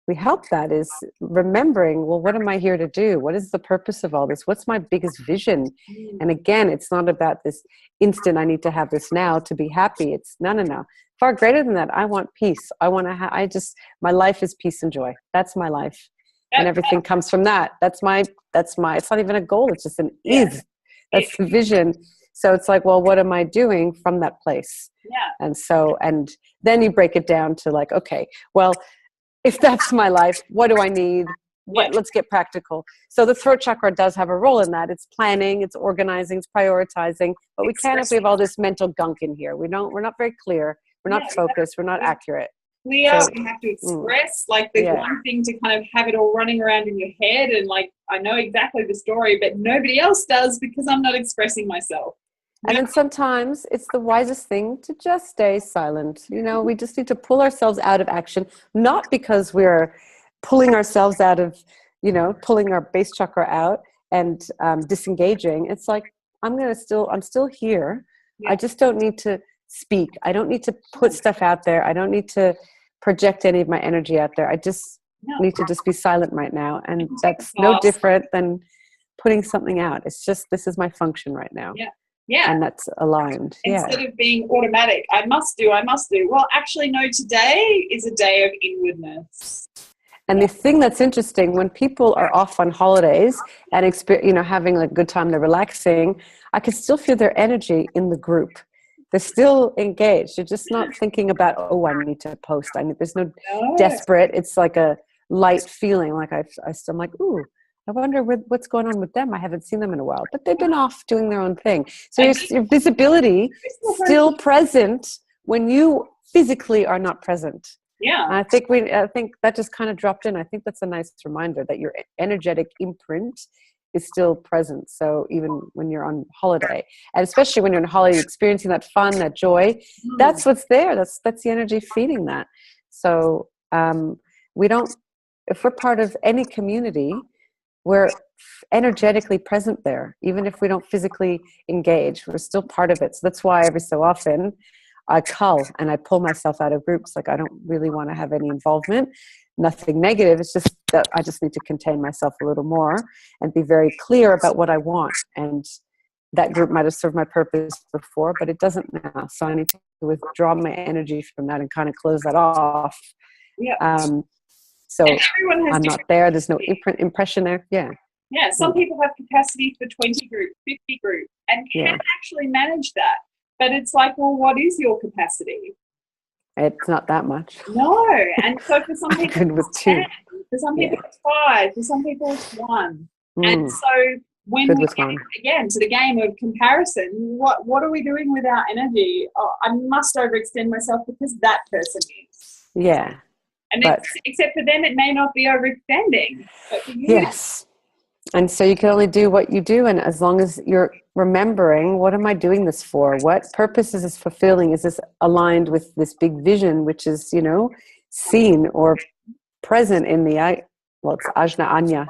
we help that is remembering, well, what am I here to do? What is the purpose of all this? What's my biggest vision? And again, it's not about this instant, I need to have this now to be happy. It's no. Far greater than that. I want peace. I want to my life is peace and joy. That's my life. And everything comes from that. That's my, it's not even a goal. It's just an is. That's the vision. So it's like, well, what am I doing from that place? Yeah. And then you break it down to like, okay, well, if that's my life, what do I need? Let's get practical. So the throat chakra does have a role in that. It's planning, it's organizing, it's prioritizing, but we can't if we have all this mental gunk in here. We're not very clear. We're not focused. We're not accurate. We have to express, like there's one thing to kind of have it all running around in your head and like, I know exactly the story, but nobody else does because I'm not expressing myself. And then sometimes it's the wisest thing to just stay silent. We just need to pull ourselves out of action, not because we're pulling ourselves out of, pulling our base chakra out and disengaging. It's like, I'm still here. Yeah. I just don't need to speak. I don't need to put stuff out there. I don't need to project any of my energy out there. I just need to just be silent right now. And that's no different than putting something out. It's just, this is my function right now. Yeah. Yeah. And that's aligned. Instead of being automatic, I must do. Well, actually, no, today is a day of inwardness. And the thing that's interesting, when people are off on holidays and having a good time, they're relaxing, I can still feel their energy in the group. They're still engaged. You're just not thinking about, oh, I need to post. There's no desperate. It's like a light feeling. Like I'm like, ooh, I wonder what's going on with them. I haven't seen them in a while, but they've been off doing their own thing. So your visibility still present when you physically are not present. Yeah. And I think that just kind of dropped in. I think that's a nice reminder that your energetic imprint is still present. So even when you're on holiday, and especially when you're on holiday, experiencing that fun, that joy, that's what's there. That's the energy feeding that. So if we're part of any community, we're energetically present there, even if we don't physically engage. We're still part of it. So that's why every so often I cull and I pull myself out of groups. Like I don't really want to have any involvement. Nothing negative. It's just that I just need to contain myself a little more and be very clear about what I want. And that group might have served my purpose before, but it doesn't now. So I need to withdraw my energy from that and kind of close that off. Yeah. So I'm not there. There's no impression there. Yeah. Yeah. Some people have capacity for 20 groups, 50 groups, and can actually manage that. But it's like, well, what is your capacity? It's not that much. No. And so for some people, good with 2. For some people, it's 5. For some people, it's 1. And so when we get again to the game of comparison, what are we doing with our energy? Oh, I must overextend myself because that person is. Yeah. And except for them, it may not be overextending. But for you, yes. And so you can only do what you do. And as long as you're remembering, what am I doing this for? What purpose is this fulfilling? Is this aligned with this big vision, which is, seen or present in the it's Ajna Anya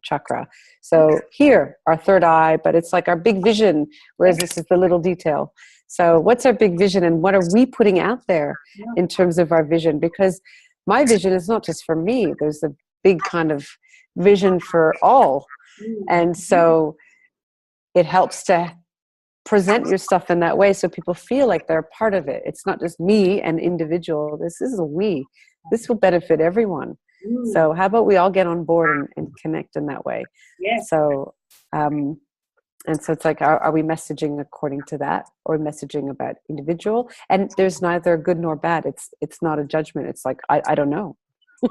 chakra. So here, our third eye, but it's like our big vision, whereas this is the little detail. So what's our big vision and what are we putting out there in terms of our vision? Because my vision is not just for me. There's a big kind of vision for all. And so it helps to present your stuff in that way so people feel like they're a part of it. It's not just me, an individual. This is a we. This will benefit everyone. So how about we all get on board and connect in that way? Yeah. So And so it's like, are we messaging according to that, or messaging about individual? And there's neither good nor bad. It's not a judgment. It's like, I don't know.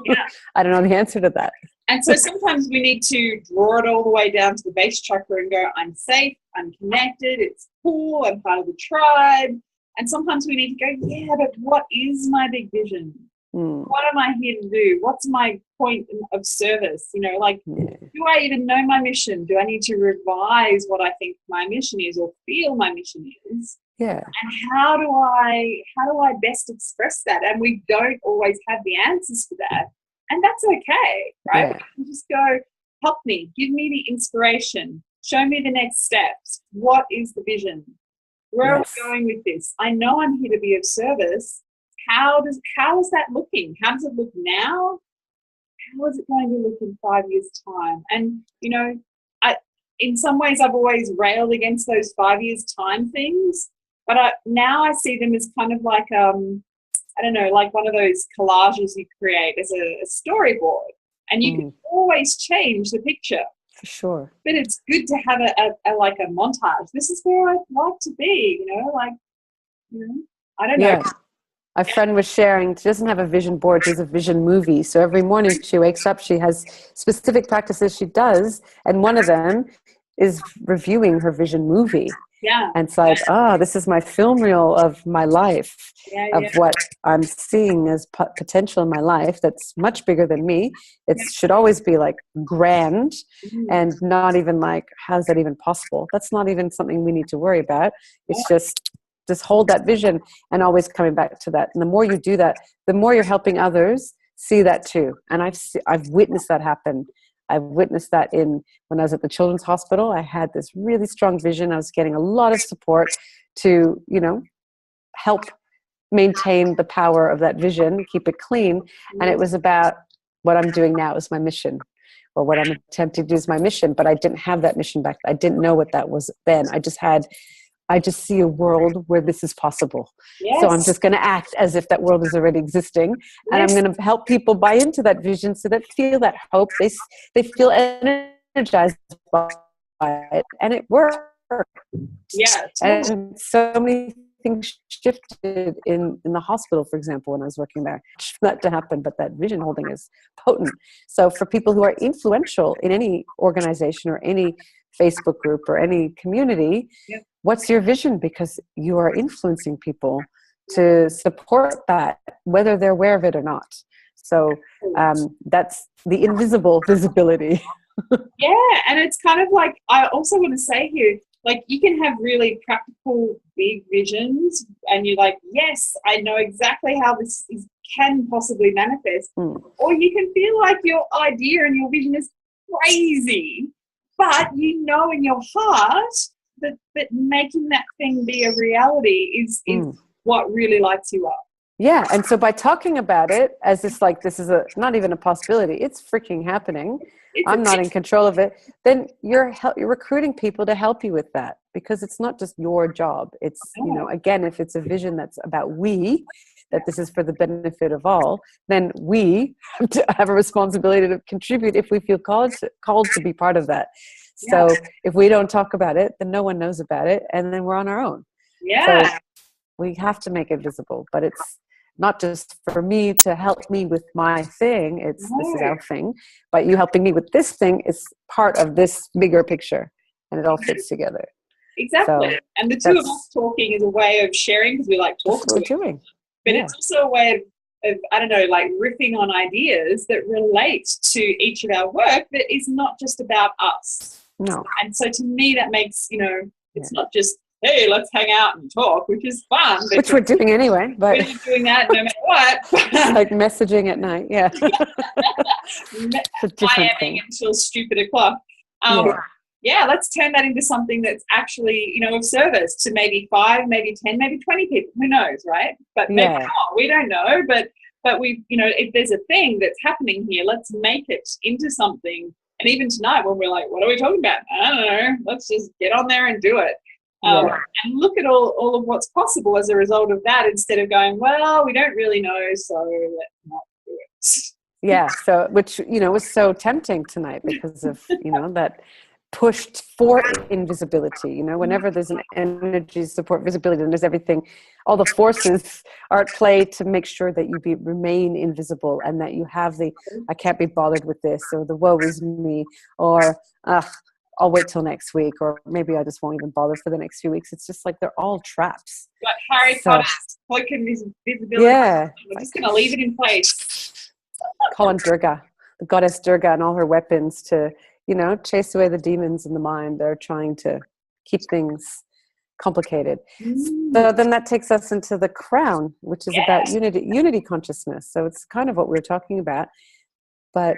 Yeah. I don't know the answer to that. And so sometimes we need to draw it all the way down to the base chakra and go, I'm safe, I'm connected, it's cool, I'm part of the tribe. And sometimes we need to go, yeah, but what is my big vision? What am I here to do? What's my point of service? You know, like, do I even know my mission? Do I need to revise what I think my mission is, or feel my mission is? Yeah. And how do I best express that? And we don't always have the answers for that. And that's okay, right? Yeah. We can just go, help me, give me the inspiration, show me the next steps. What is the vision? Where are we going with this? I know I'm here to be of service. How is that looking? How does it look now? How is it going to look in 5 years' time? And, you know, in some ways I've always railed against those 5 years' time things, but now I see them as kind of like, I don't know, like one of those collages you create as a storyboard, and you can always change the picture. For sure. But it's good to have a montage. This is where I'd like to be, I don't know. A friend was sharing, she doesn't have a vision board, she has a vision movie. So every morning she wakes up, she has specific practices she does, and one of them is reviewing her vision movie. Yeah. And it's like, this is my film reel of my life, of what I'm seeing as potential in my life that's much bigger than me. It should always be like grand and not even like, how's that even possible? That's not even something we need to worry about. It's just hold that vision and always coming back to that. And the more you do that, the more you're helping others see that too. And I've witnessed that happen. I've witnessed that when I was at the Children's Hospital. I had this really strong vision. I was getting a lot of support to, help maintain the power of that vision, keep it clean. And it was about what I'm doing now is my mission, or what I'm attempting to do is my mission. But I didn't have that mission back then. I didn't know what that was then. I just see a world where this is possible. Yes. So I'm just going to act as if that world is already existing. And I'm going to help people buy into that vision so that feel that hope. They feel energized by it. And it worked. Yeah. And so many things shifted in the hospital, for example, when I was working there. For that to happen, but that vision holding is potent. So for people who are influential in any organization or any Facebook group or any community, what's your vision? Because you are influencing people to support that, whether they're aware of it or not. So that's the invisible visibility. Yeah, and it's kind of like, I also want to say here, like, you can have really practical, big visions, and you're like, yes, I know exactly how this can possibly manifest. Or you can feel like your idea and your vision is crazy, but in your heart that making that thing be a reality is what really lights you up. Yeah, and so by talking about it as this is not even a possibility, it's freaking happening. I'm not in control of it. Then you're recruiting people to help you with that, because it's not just your job. It's again, if it's a vision that's about that this is for the benefit of all, then we have to have a responsibility to contribute if we feel called to be part of that. So if we don't talk about it, then no one knows about it, and then we're on our own. Yeah. So we have to make it visible, but it's not just for me to help me with my thing. This is our thing, but you helping me with this thing is part of this bigger picture, and it all fits together. Exactly. So and the two of us talking is a way of sharing, because we like talking. That's what we're doing. But it's also a way of, I don't know, like riffing on ideas that relate to each of our work that is not just about us. No. And so to me, that makes, it's not just, hey, let's hang out and talk, which is fun. Which we're doing anyway. But we're doing that no matter what. Like messaging at night, yeah. IMing until stupid o'clock. Let's turn that into something that's actually, of service to maybe 5, maybe 10, maybe 20 people. Who knows, right? But maybe not. We don't know. But we, if there's a thing that's happening here, let's make it into something. And even tonight when we're like, what are we talking about? I don't know. Let's just get on there and do it. And look at all of what's possible as a result of that, instead of going, well, we don't really know, so let's not do it. Yeah. So, which, was so tempting tonight because of, that pushed for invisibility. You know, whenever there's an energy support visibility, then there's everything, all the forces are at play to make sure that you remain invisible, and that you have the I can't be bothered with this, or the woe is me, or I'll wait till next week, or maybe I just won't even bother for the next few weeks. It's just like they're all traps. Like Harry Potter's cloak and invisibility. Yeah. I'm just going to leave it in place. Call on Durga, the goddess Durga, and all her weapons to, you know, chase away the demons in the mind. They're trying to keep things complicated. So then that takes us into the crown, which is about unity consciousness. So it's kind of what we were talking about. But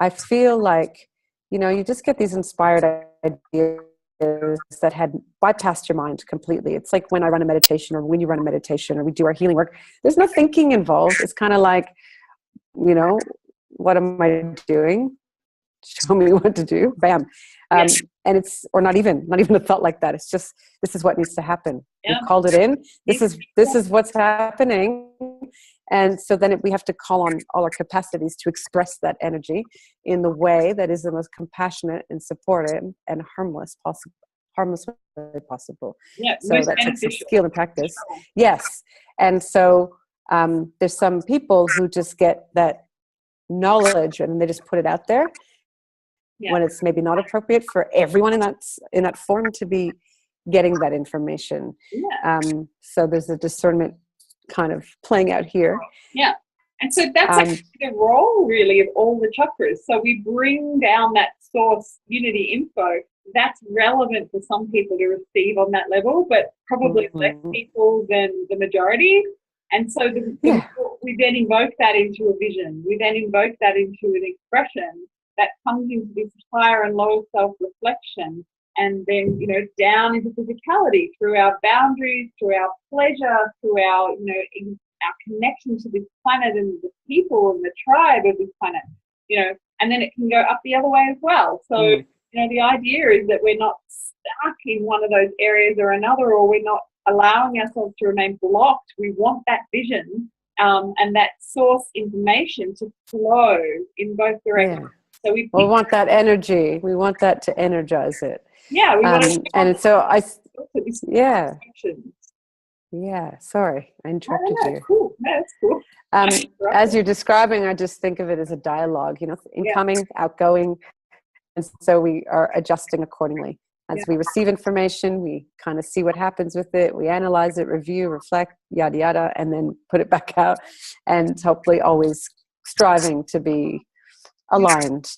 I feel like, you know, you just get these inspired ideas that had bypassed your mind completely. It's like when I run a meditation, or when you run a meditation, or we do our healing work, there's no thinking involved. It's kind of like, you know, what am I doing? Show me what to do. Bam. And it's, or not even a thought like that. It's just, this is what needs to happen. We've called it in. This is what's happening. And so then we have to call on all our capacities to express that energy in the way that is the most compassionate and supportive and harmless way possible. Yeah, so that takes some skill and practice. Yes. And so there's some people who just get that knowledge and they just put it out there when it's maybe not appropriate for everyone in that form to be getting that information. So there's a discernment kind of playing out here. Yeah. And so that's actually the role really of all the chakras. So we bring down that source unity info that's relevant for some people to receive on that level, but probably less people than the majority. And so we then invoke that into a vision. We then invoke that into an expression that comes into this higher and lower self-reflection, and then, you know, down into physicality through our boundaries, through our pleasure, through our, you know, our connection to this planet and the people and the tribe of this planet, you know, and then it can go up the other way as well. So, you know, the idea is that we're not stuck in one of those areas or another, or we're not allowing ourselves to remain blocked. We want that vision and that source information to flow in both directions. So we want that energy. We want that to energize it. Yeah, we want to. And so sorry, I interrupted you. Cool. That's cool. As you're describing, I just think of it as a dialogue, you know, incoming, outgoing. And so we are adjusting accordingly. As we receive information, we kind of see what happens with it. We analyze it, review, reflect, yada, yada, and then put it back out. And hopefully always striving to be aligned.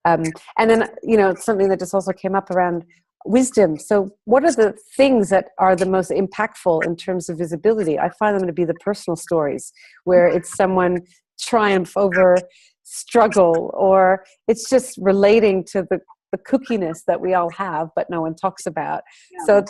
And then, you know, something that just also came up around wisdom. So what are the things that are the most impactful in terms of visibility? I find them to be the personal stories where it's someone triumph over struggle, or it's just relating to the kookiness that we all have, but no one talks about. So,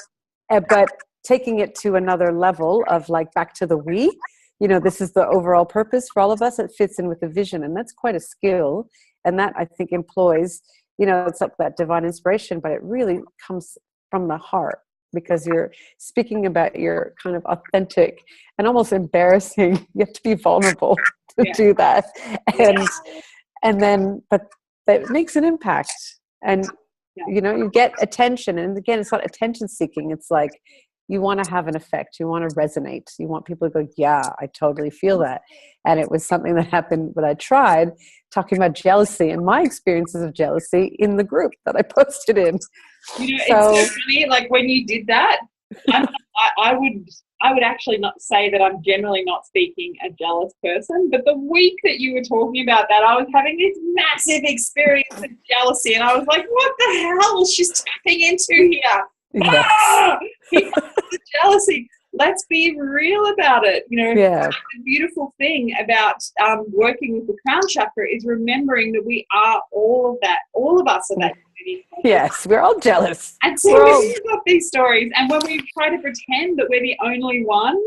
but taking it to another level of like back to the we, you know, this is the overall purpose for all of us. It fits in with the vision, and that's quite a skill. And that I think employs, you know, it's like that divine inspiration, but it really comes from the heart, because you're speaking about your kind of authentic and almost embarrassing. You have to be vulnerable to do that. And then, but that makes an impact. And, you know, you get attention. And again, it's not attention seeking. It's like, you want to have an effect. You want to resonate. You want people to go, yeah, I totally feel that. And it was something that happened when I tried talking about jealousy and my experiences of jealousy in the group that I posted in. You know, it's so funny. Like when you did that, I would actually not say that I'm generally not speaking a jealous person, but the week that you were talking about that, I was having this massive experience of jealousy, and I was like, what the hell is she tapping into here? Yes. The jealousy. Let's be real about it. You know, the beautiful thing about working with the crown chakra is remembering that we are all of that. All of us are that. Yes, we're all jealous. And so we've got these stories, and when we try to pretend that we're the only one,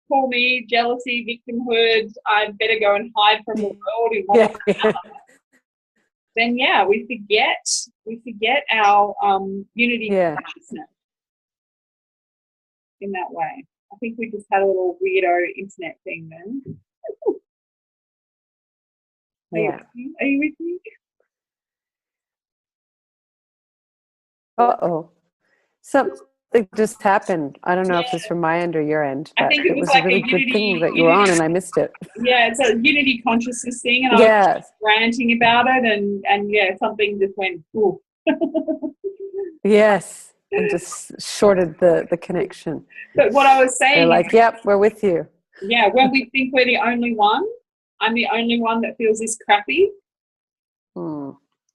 call me jealousy, victimhood, I'd better go and hide from the world in one way or another. Then we forget our unity consciousness in that way. I think we just had a little weirdo internet thing then. Are you with me? Uh-oh. Something just happened. I don't know if it's from my end or your end, I but think it it was was a like really a good thing that you were on and I missed it. Yeah, it's a unity consciousness thing, and I was Yes. ranting about it, and yeah, something just went, ooh. Yes. And just shorted the connection. But what I was saying They're like, yep, we're with you. yeah, when we think we're the only one, I'm the only one that feels this crappy,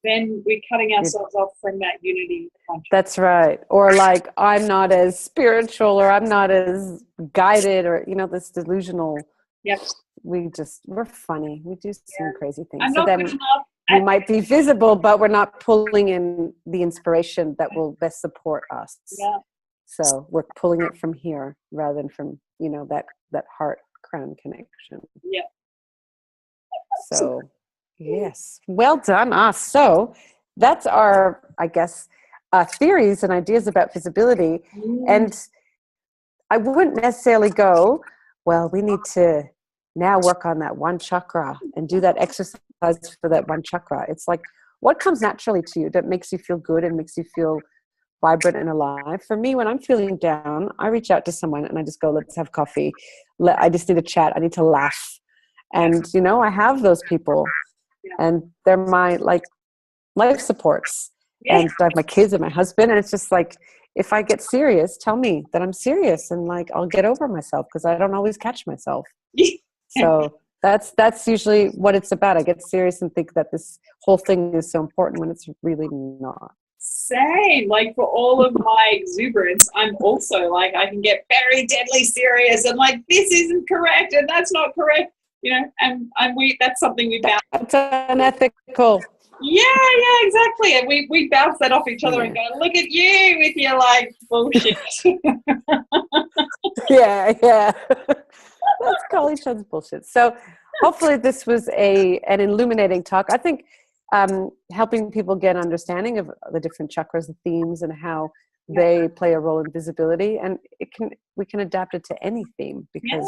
then we're cutting ourselves off from that unity consciousness. That's right. Or like, I'm not as spiritual, or I'm not as guided, or, you know, this delusional. Yep. We're funny. We do some crazy things. I'm So not then good enough. we might be visible, but we're not pulling in the inspiration that will best support us. Yeah. So we're pulling it from here rather than from, you know, that heart crown connection. Yeah. So yes, well done us. So that's our, I guess, theories and ideas about visibility. And I wouldn't necessarily go, well, we need to now work on that one chakra and do that exercise for that one chakra. It's like, what comes naturally to you that makes you feel good and makes you feel vibrant and alive? For me, when I'm feeling down, I reach out to someone and I just go, let's have coffee. I just need a chat. I need to laugh. And, you know, I have those people and they're my like life supports. And I have my kids and my husband. And it's just like, if I get serious, tell me that I'm serious, and like, I'll get over myself because I don't always catch myself. So that's usually what it's about. I get serious and think that this whole thing is so important when it's really not. Same. Like, for all of my exuberance, I'm also like, I can get very deadly serious and like, this isn't correct and that's not correct, you know, and that's something we bounce. That's unethical. Yeah, exactly. And we bounce that off each other and go, look at you with your like bullshit. yeah. Let's call each other's bullshit. So hopefully this was an illuminating talk. I think helping people get an understanding of the different chakras, the themes, and how they play a role in visibility. And we can adapt it to any theme, because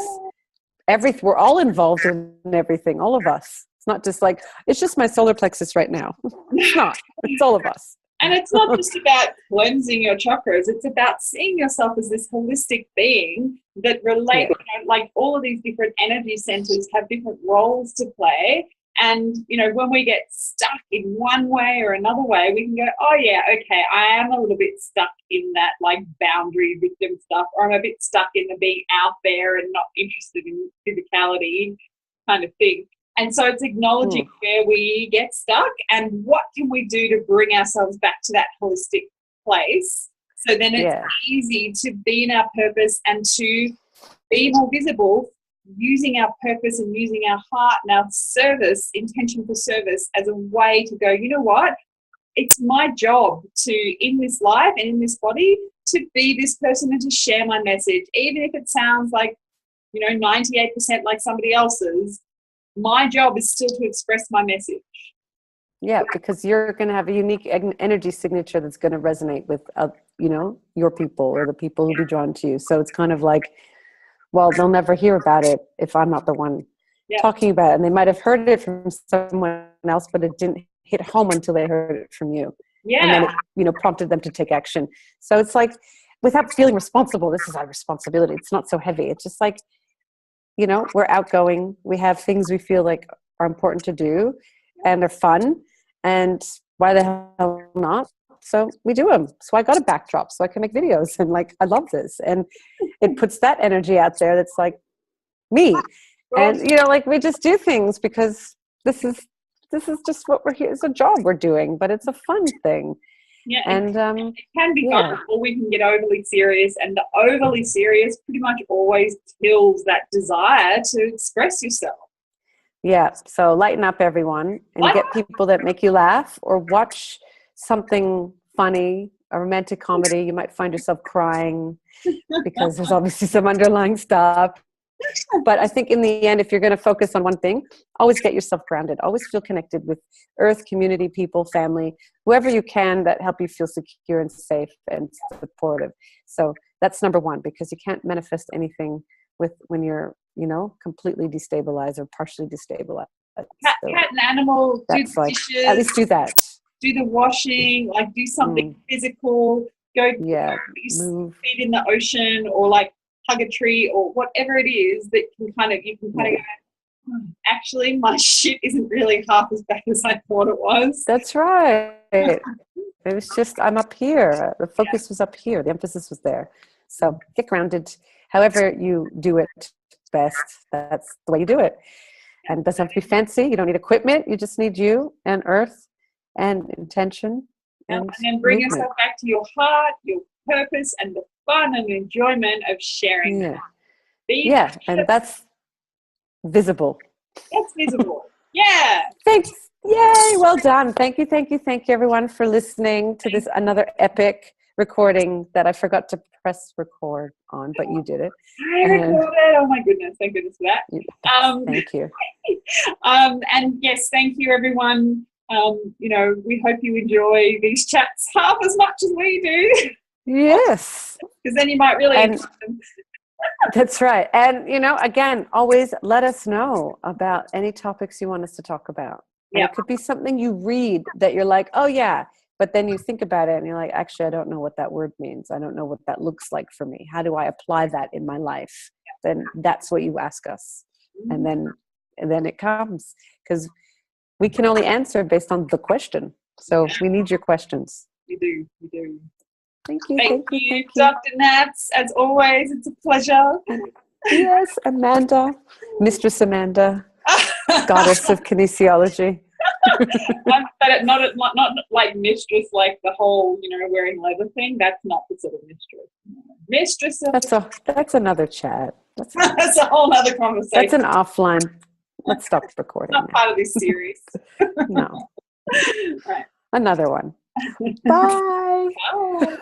we're all involved in everything, all of us. It's not just like, it's just my solar plexus right now. It's not. It's all of us. And it's not just about cleansing your chakras. It's about seeing yourself as this holistic being that relates, you know, like all of these different energy centers have different roles to play. And, you know, when we get stuck in one way or another way, we can go, oh, yeah, okay, I am a little bit stuck in that, like, boundary victim stuff, or I'm a bit stuck in the being out there and not interested in physicality kind of thing. And so it's acknowledging where we get stuck and what can we do to bring ourselves back to that holistic place. So then it's easy to be in our purpose and to be more visible, using our purpose and using our heart and our service, intention for service, as a way to go, you know what? It's my job to, in this life and in this body, to be this person and to share my message, even if it sounds like, you know, 98% like somebody else's. My job is still to express my message. Yeah, because you're going to have a unique energy signature that's going to resonate with, you know, your people or the people who'll be drawn to you. So it's kind of like, well, they'll never hear about it if I'm not the one talking about it. And they might have heard it from someone else, but it didn't hit home until they heard it from you. Yeah. And then it, you know, prompted them to take action. So it's like, without feeling responsible, this is our responsibility. It's not so heavy. It's just like, you know, we're outgoing. We have things we feel like are important to do, and they're fun. And why the hell not? So we do them. So I got a backdrop so I can make videos, and like, I love this. And it puts that energy out there that's like me. And, you know, like, we just do things because this is just what we're here. It's a job we're doing, but it's a fun thing. Yeah, and it can be fun, or we can get overly serious, and the overly serious pretty much always kills that desire to express yourself. Yeah, so lighten up, everyone, and get people that make you laugh, or watch something funny, a romantic comedy. You might find yourself crying because there's obviously some underlying stuff. But I think in the end, if you're going to focus on one thing, always get yourself grounded. Always feel connected with earth, community, people, family, whoever you can that help you feel secure and safe and supportive. So that's number one, because you can't manifest anything when you're, you know, completely destabilized or partially destabilized. Cat and animal, do that's like, at least do that. do the washing, like do something physical, go move. feed in the ocean, or like hug a tree, or whatever it is that you can kind of go, actually my shit isn't really half as bad as I thought it was. That's right. It was just, I'm up here. The focus was up here. The emphasis was there. So get grounded. However you do it best, that's the way you do it. And it doesn't have to be fancy. You don't need equipment. You just need you and earth and intention. And then bring movement. yourself back to your heart, your purpose, and the fun and enjoyment of sharing. And that's visible. That's visible. Yeah. Thanks. Yay. Well done. Thank you, everyone, for listening to this another epic recording that I forgot to press record on, but you did it. I recorded. Oh my goodness. Thank goodness for that. Thank you. And yes, thank you, everyone. We hope you enjoy these chats half as much as we do. Yes. Because then you might really enjoy them. That's right. And, again, always let us know about any topics you want us to talk about. Yeah. It could be something you read that you're like, oh, yeah. But then you think about it and you're like, actually, I don't know what that word means. I don't know what that looks like for me. How do I apply that in my life? Then that's what you ask us. And then it comes. Because we can only answer based on the question. So we need your questions. We do. Thank you. Thank you, Dr. Nats. As always, it's a pleasure. Yes, Amanda, Mistress Amanda, goddess of kinesiology. But not like mistress, like the whole, wearing leather thing. That's not the sort of mistress. Mistress of... That's another chat. That's a whole other conversation. That's an offline. Let's stop recording. Not part of this series. No. Right. Another one. Bye. Bye.